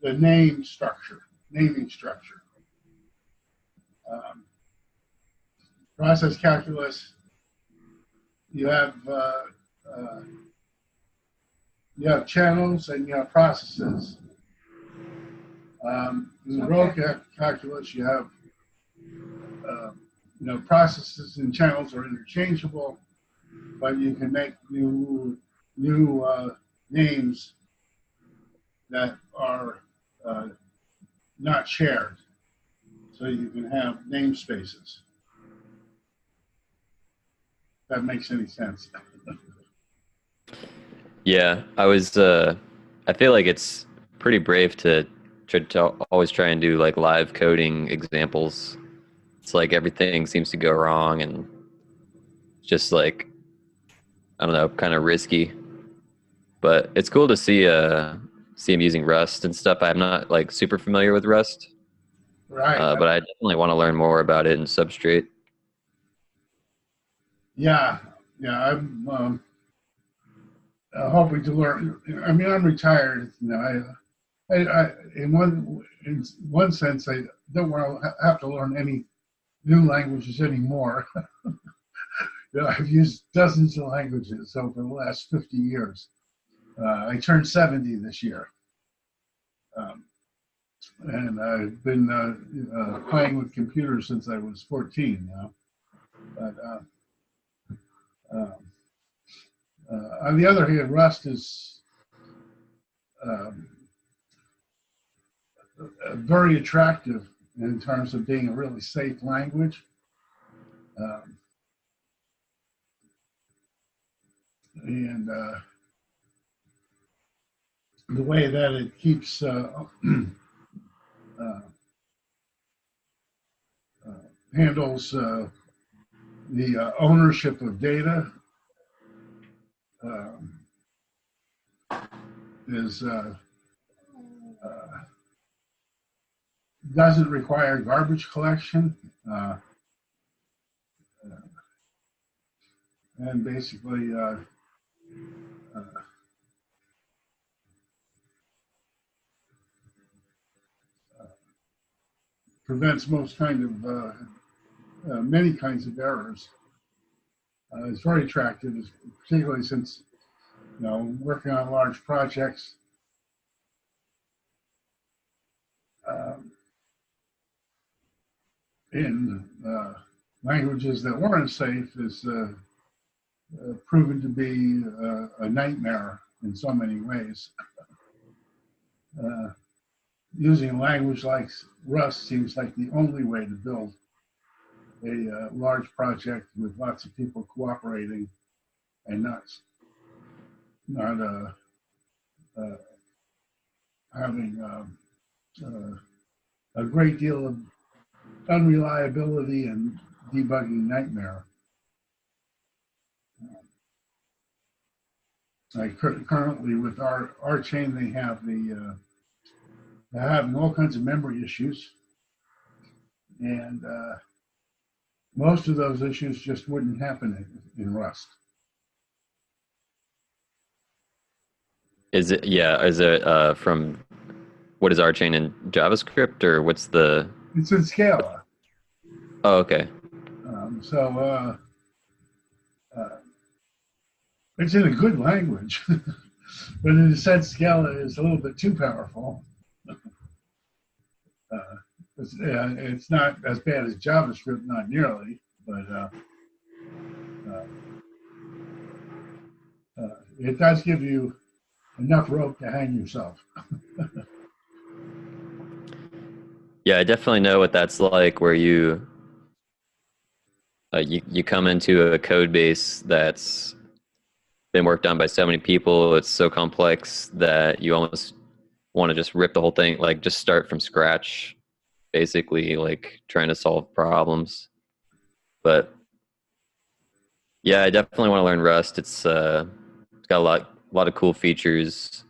naming structure. Process calculus, you have channels and you have processes. In the row calculus, you have processes and channels are interchangeable, but you can make new names that are not shared. So you can have namespaces. If that makes any sense. Yeah, I was. I feel like it's pretty brave to always try and do like live coding examples. It's like everything seems to go wrong, and just like, I don't know, kind of risky. But it's cool to see him using Rust and stuff. I'm not like super familiar with Rust, Right. but I definitely want to learn more about it in Substrate. Yeah. I'm hoping to learn. I mean, I'm retired. I in one sense, I don't want to have to learn any new languages anymore. I've used dozens of languages over the last 50 years. I turned 70 this year. And I've been playing with computers since I was 14 now. But On the other hand, Rust is um, very attractive in terms of being a really safe language. Um, and the way that it keeps handles the ownership of data is doesn't require garbage collection, and basically prevents most kind of many kinds of errors. It's very attractive, particularly since working on large projects. In languages that weren't safe is proven to be a nightmare in so many ways. Using a language like Rust seems like the only way to build a large project with lots of people cooperating and not having a great deal of unreliability and debugging nightmare. Like currently with our chain, they have they're having all kinds of memory issues, and most of those issues just wouldn't happen in Rust. Is it, yeah, is it from, what is our chain in JavaScript, or what's the? It's in Scala. Oh, okay. So it's in a good language, but in a sense, Scala is a little bit too powerful. It's not as bad as JavaScript, not nearly, but it does give you enough rope to hang yourself. Yeah, I definitely know what that's like, where you you come into a code base that's been worked on by so many people. It's so complex that you almost want to just rip the whole thing, like just start from scratch, basically, like trying to solve problems. But yeah, I definitely want to learn Rust. It's got a lot of cool features.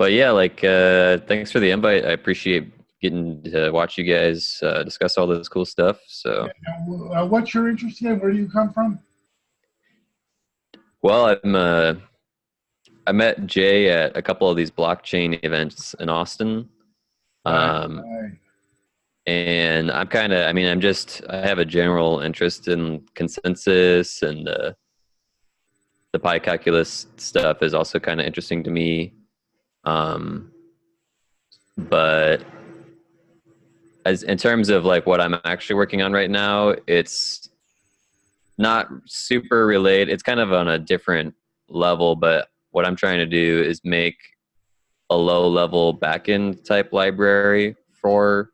But yeah, like thanks for the invite. I appreciate getting to watch you guys discuss all this cool stuff. So What's your interest in? Where do you come from? well, I met Jay at a couple of these blockchain events in Austin. And I'm kind of, I mean, I have a general interest in consensus, and the pi calculus stuff is also kind of interesting to me. But as in terms of like what I'm actually working on right now, it's not super related. It's kind of on a different level, but what I'm trying to do is make a low-level backend type library for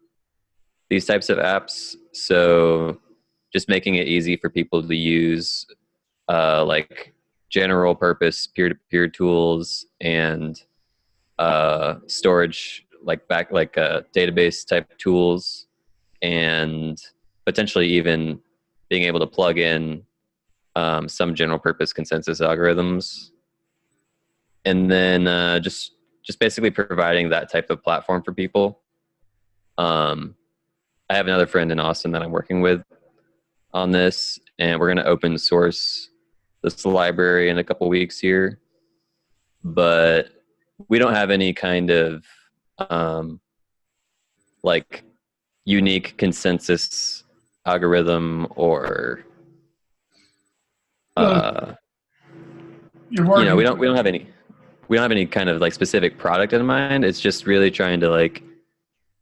these types of apps. So just making it easy for people to use, like general purpose peer-to-peer tools and storage, like database type tools, and potentially even being able to plug in some general purpose consensus algorithms, and then just basically providing that type of platform for people. I have another friend in Austin that I'm working with on this, and we're going to open source this library in a couple weeks here. But we don't have any kind of like unique consensus algorithm, or we don't have any kind of like specific product in mind. It's just really trying to like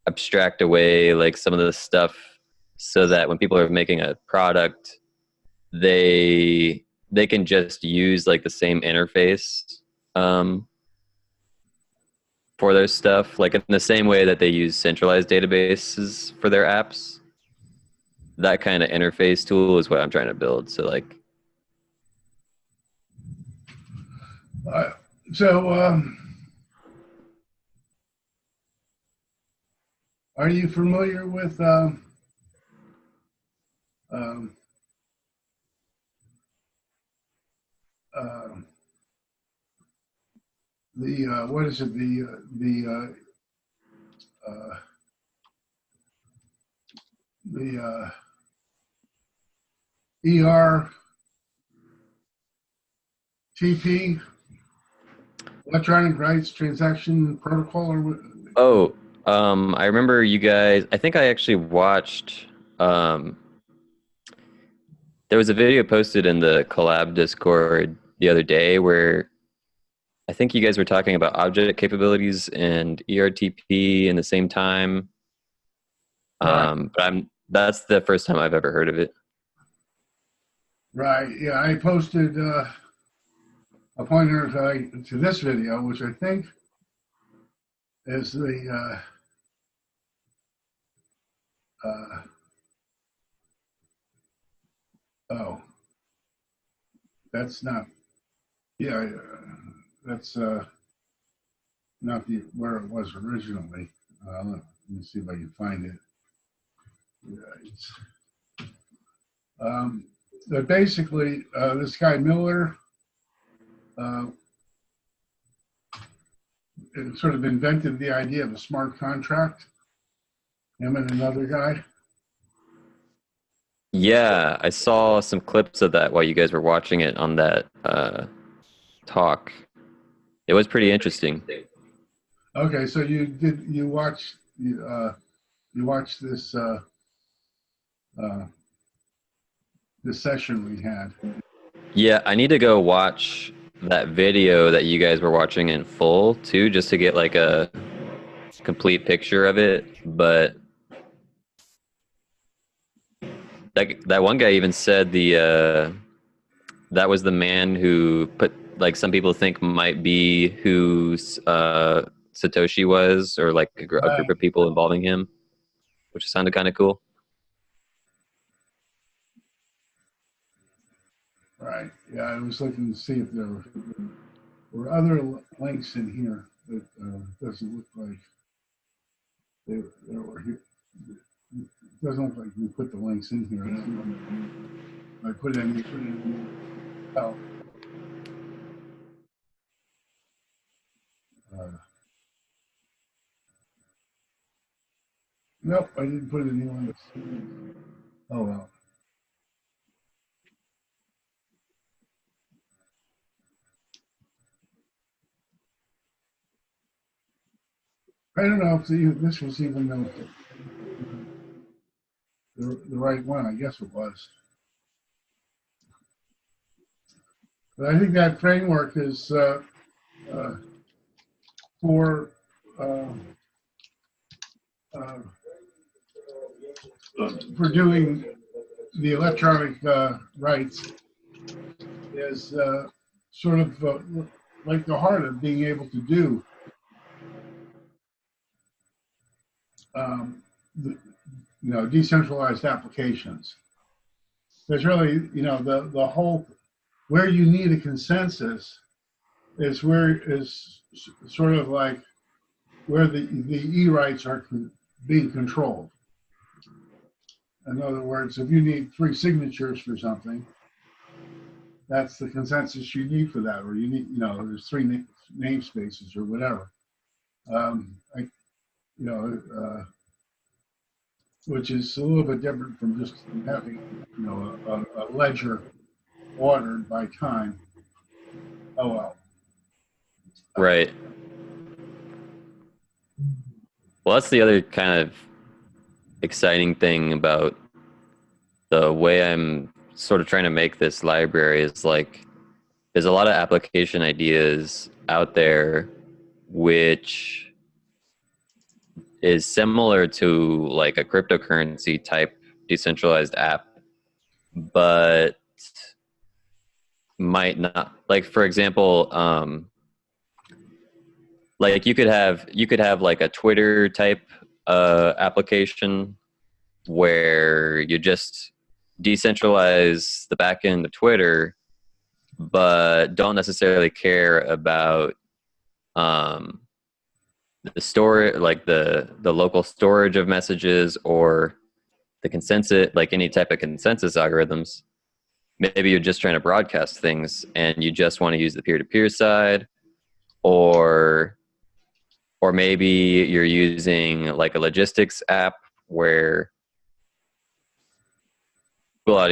abstract away like some of the stuff, so that when people are making a product, they they can just use like the same interface for their stuff, like in the same way that they use centralized databases for their apps. That kind of interface tool is what I'm trying to build. So like, So, are you familiar with um, what is it, the ERTP, electronic rights transaction protocol, or what? oh, I remember you guys. I think I actually watched. There was a video posted in the Colab Discord the other day where I think you guys were talking about object capabilities and ERTP in the same time. But that's the first time I've ever heard of it. Right. Yeah, I posted a pointer to this video, which I think is the oh, that's not. Yeah, that's not where it was originally. Let me see if I can find it. Right. But basically, this guy Miller sort of invented the idea of a smart contract. Him and another guy. Yeah, I saw some clips of that while you guys were watching it on that talk. It was pretty interesting. Okay, so you watched this this session we had. Yeah, I need to go watch that video that you guys were watching in full too, just to get like a complete picture of it. But that one guy even said that was the man who put, like, some people think might be who Satoshi was, or like a group of people involving him, which sounded kind of cool. Right. Yeah, I was looking to see if there were other links in here, but doesn't look like they were here. It doesn't look like we put the links in here. I put any. Oh. Nope, I didn't put any links. Oh well. I don't know if this was even the right one. I guess it was. But I think that framework is for doing the electronic rights is sort of like the heart of being able to do decentralized applications. There's really, the whole, where you need a consensus is sort of like where the e-rights are being controlled. In other words, if you need 3 signatures for something, that's the consensus you need for that, or you need, there's 3 namespaces or whatever. Which is a little bit different from just having, a ledger ordered by time. Oh well. Right. Well, that's the other kind of exciting thing about the way I'm sort of trying to make this library is, like, there's a lot of application ideas out there which is similar to like a cryptocurrency type decentralized app, but might not, like, for example, like you could have like a Twitter type application where you just decentralize the back end of Twitter, but don't necessarily care about the store, like the local storage of messages or the consensus, like any type of consensus algorithms. Maybe you're just trying to broadcast things and you just want to use the peer-to-peer side, or maybe you're using like a logistics app where, well,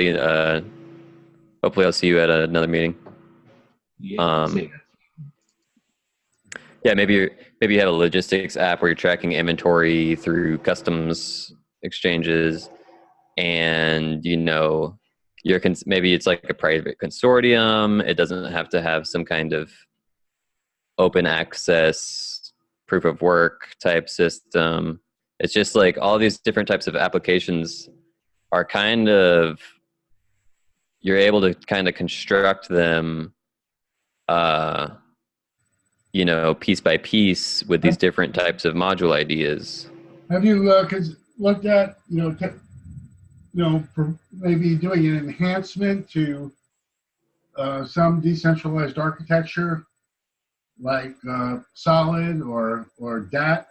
hopefully I'll see you at another meeting. Yeah. Yeah, maybe you have a logistics app where you're tracking inventory through customs exchanges, and maybe it's like a private consortium. It doesn't have to have some kind of open access proof of work type system. It's just like all these different types of applications are kind of, you're able to kind of construct them piece by piece with these different types of module ideas. Have you looked at, for maybe doing an enhancement to some decentralized architecture like Solid or DAT?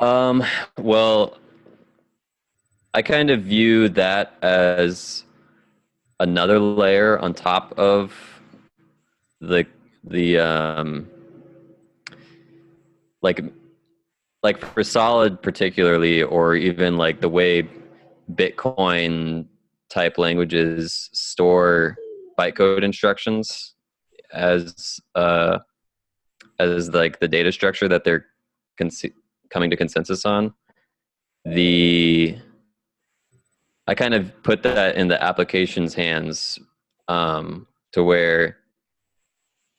Well, I kind of view that as another layer on top of the like for Solid particularly, or even like the way Bitcoin type languages store bytecode instructions as like the data structure that they're coming to consensus on. I kind of put that in the application's hands, to where,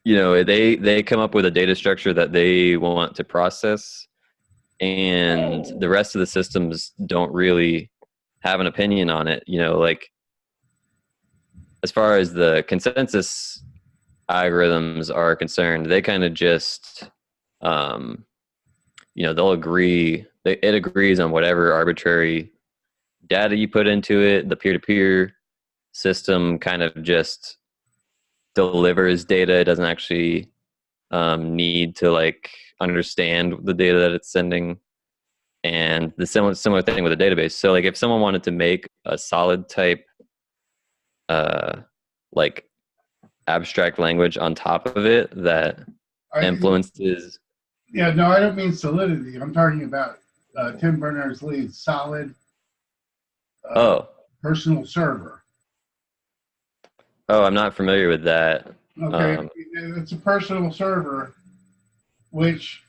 they come up with a data structure that they want to process, and the rest of the systems don't really have an opinion on it. Like as far as the consensus algorithms are concerned, they kind of just, they'll agree. It agrees on whatever arbitrary data you put into it. The peer-to-peer system kind of just delivers data. It doesn't actually need to like understand the data that it's sending. And the similar thing with a database. So like if someone wanted to make a Solid type like abstract language on top of it that influences. Yeah, no, I don't mean Solidity. I'm talking about Tim Berners-Lee's Solid personal server. Oh, I'm not familiar with that. Okay, it's a personal server which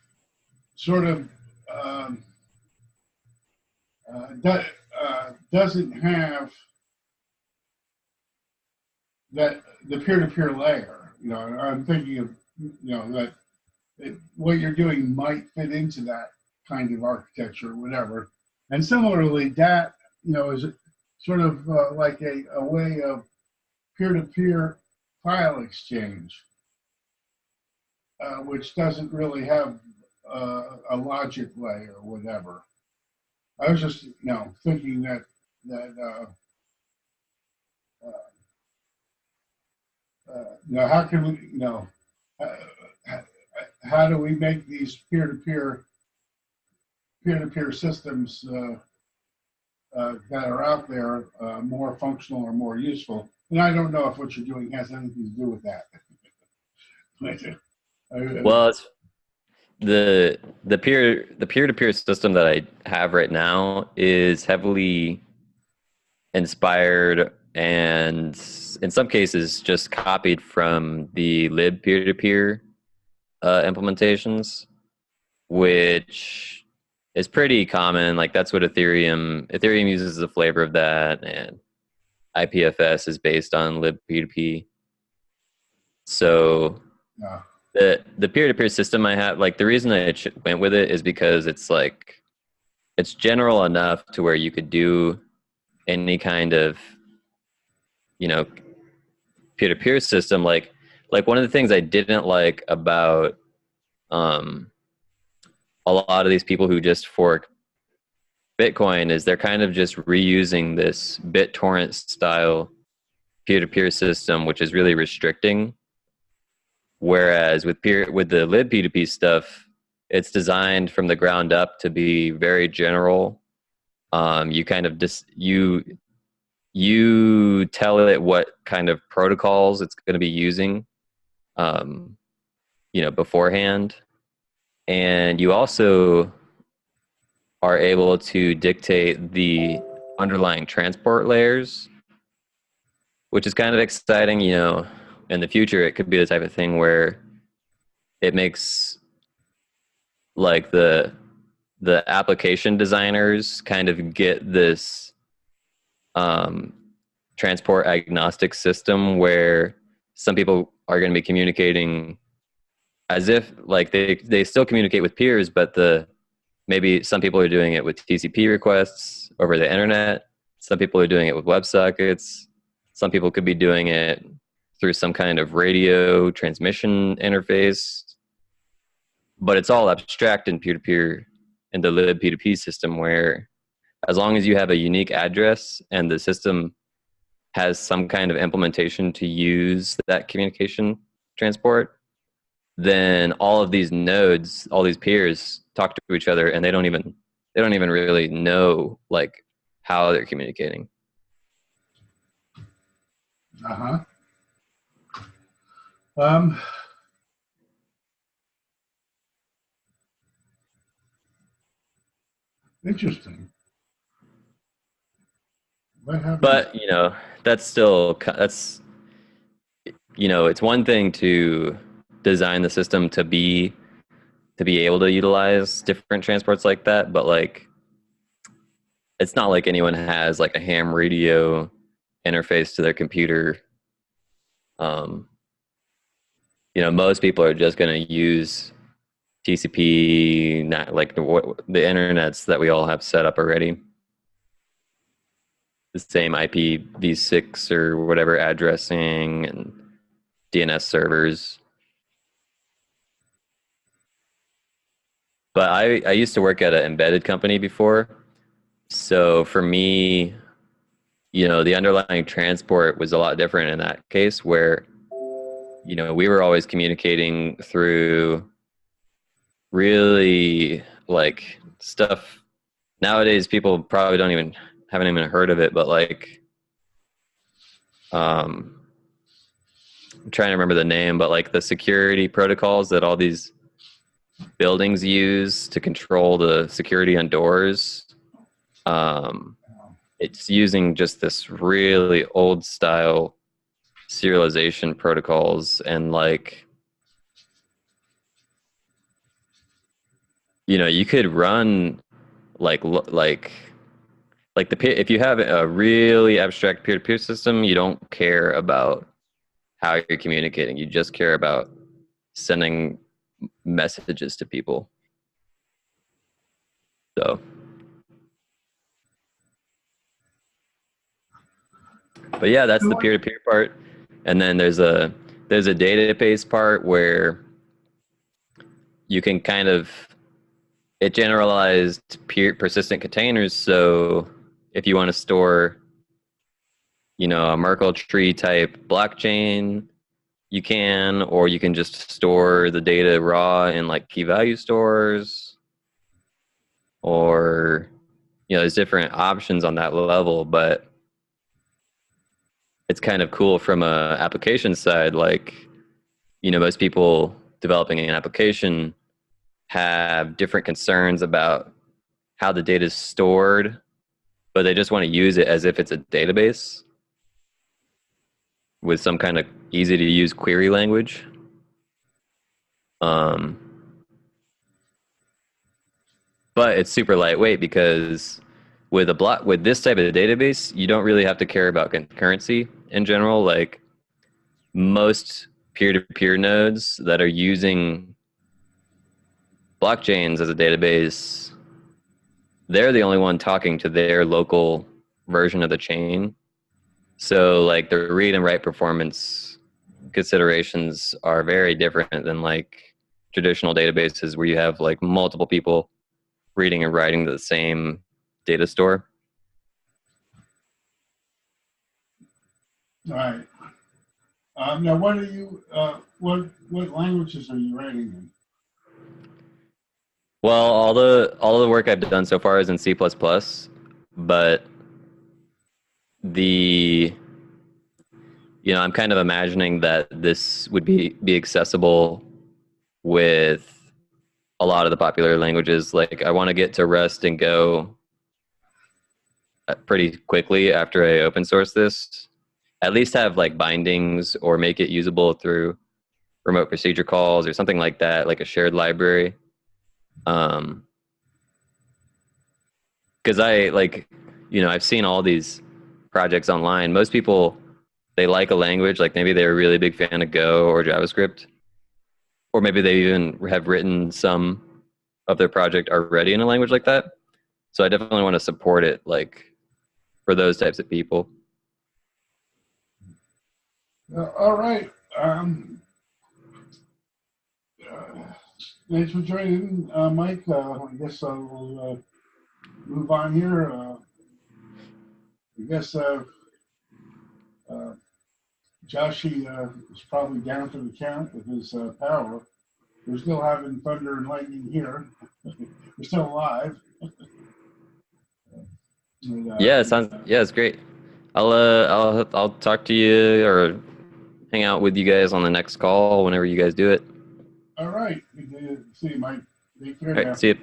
sort of doesn't have the peer-to-peer layer. I'm thinking of that what you're doing might fit into that kind of architecture or whatever. And similarly, DAT is sort of like a way of peer-to-peer file exchange, which doesn't really have a logic layer or whatever. I was just, thinking that how can we, how do we make these peer-to-peer systems that are out there more functional or more useful? And I don't know if what you're doing has anything to do with that. Well, it's the peer-to-peer system that I have right now is heavily inspired and in some cases just copied from the lib peer-to-peer implementations, which is pretty common. Like that's what Ethereum uses the flavor of that, and IPFS is based on lib P2P. So the peer-to-peer system I have, like the reason I went with it is because it's general enough to where you could do any kind of you know, peer-to-peer system, like one of the things I didn't like about a lot of these people who just fork Bitcoin is they're kind of just reusing this BitTorrent style peer-to-peer system, which is really restricting. Whereas with the libp2p stuff, it's designed from the ground up to be very general. You kind of you tell it what kind of protocols it's going to be using, beforehand, and you also are able to dictate the underlying transport layers, which is kind of exciting. In the future, it could be the type of thing where it makes like the application designers kind of get this transport agnostic system where some people are going to be communicating as if like they still communicate with peers, but maybe some people are doing it with TCP requests over the internet. Some people are doing it with WebSockets. Some people could be doing it through some kind of radio transmission interface. But it's all abstract in peer-to-peer in the libp2p system, where as long as you have a unique address and the system has some kind of implementation to use that communication transport, then all of these nodes, all these peers talk to each other, and they don't even really know like how they're communicating. Interesting. What happened? But it's one thing to design the system to be able to utilize different transports like that, but like it's not like anyone has like a ham radio interface to their computer. Most people are just going to use TCP, not like the internets that we all have set up already. The same IPv6 or whatever addressing and DNS servers. But I used to work at an embedded company before. So for me, the underlying transport was a lot different in that case, where, we were always communicating through really like stuff. Nowadays, people probably haven't even heard of it, but like, I'm trying to remember the name, but like the security protocols that all these buildings use to control the security on doors. It's using just this really old style serialization protocols, and like, you could run if you have a really abstract peer-to-peer system, you don't care about how you're communicating. You just care about sending messages to people. So, but yeah, that's the peer-to-peer part. And then there's a database part where you can kind of, it generalized persistent containers. So if you want to store, a Merkle tree type blockchain, you can, or you can just store the data raw in like key value stores, or, there's different options on that level. But it's kind of cool from a application side. Like, most people developing an application have different concerns about how the data is stored, but they just want to use it as if it's a database with some kind of easy to use query language. But it's super lightweight because with this type of database, you don't really have to care about concurrency in general. Like most peer-to-peer nodes that are using blockchains as a database, they're the only one talking to their local version of the chain. So like the read and write performance considerations are very different than like traditional databases where you have like multiple people reading and writing the same data store. All right. Now, what are you? What languages are you writing in? Well, all the work I've done so far is in C++, but the I'm kind of imagining that this would be accessible with a lot of the popular languages. Like I want to get to Rust and Go pretty quickly after I open source this. At least have like bindings or make it usable through remote procedure calls or something like that, like a shared library. Because I like, I've seen all these projects online. Most people, they like a language, like maybe they're a really big fan of Go or JavaScript, or maybe they even have written some of their project already in a language like that. So I definitely want to support it, like for those types of people. All right. Thanks for joining, Mike. I guess we'll move on here. I guess Joshy is probably down to the count with his power. We're still having thunder and lightning here. We're still alive. And, Yeah, it's great. I'll talk to you or hang out with you guys on the next call whenever you guys do it. All right. Good to see you, Mike. Take care All right, now. see you.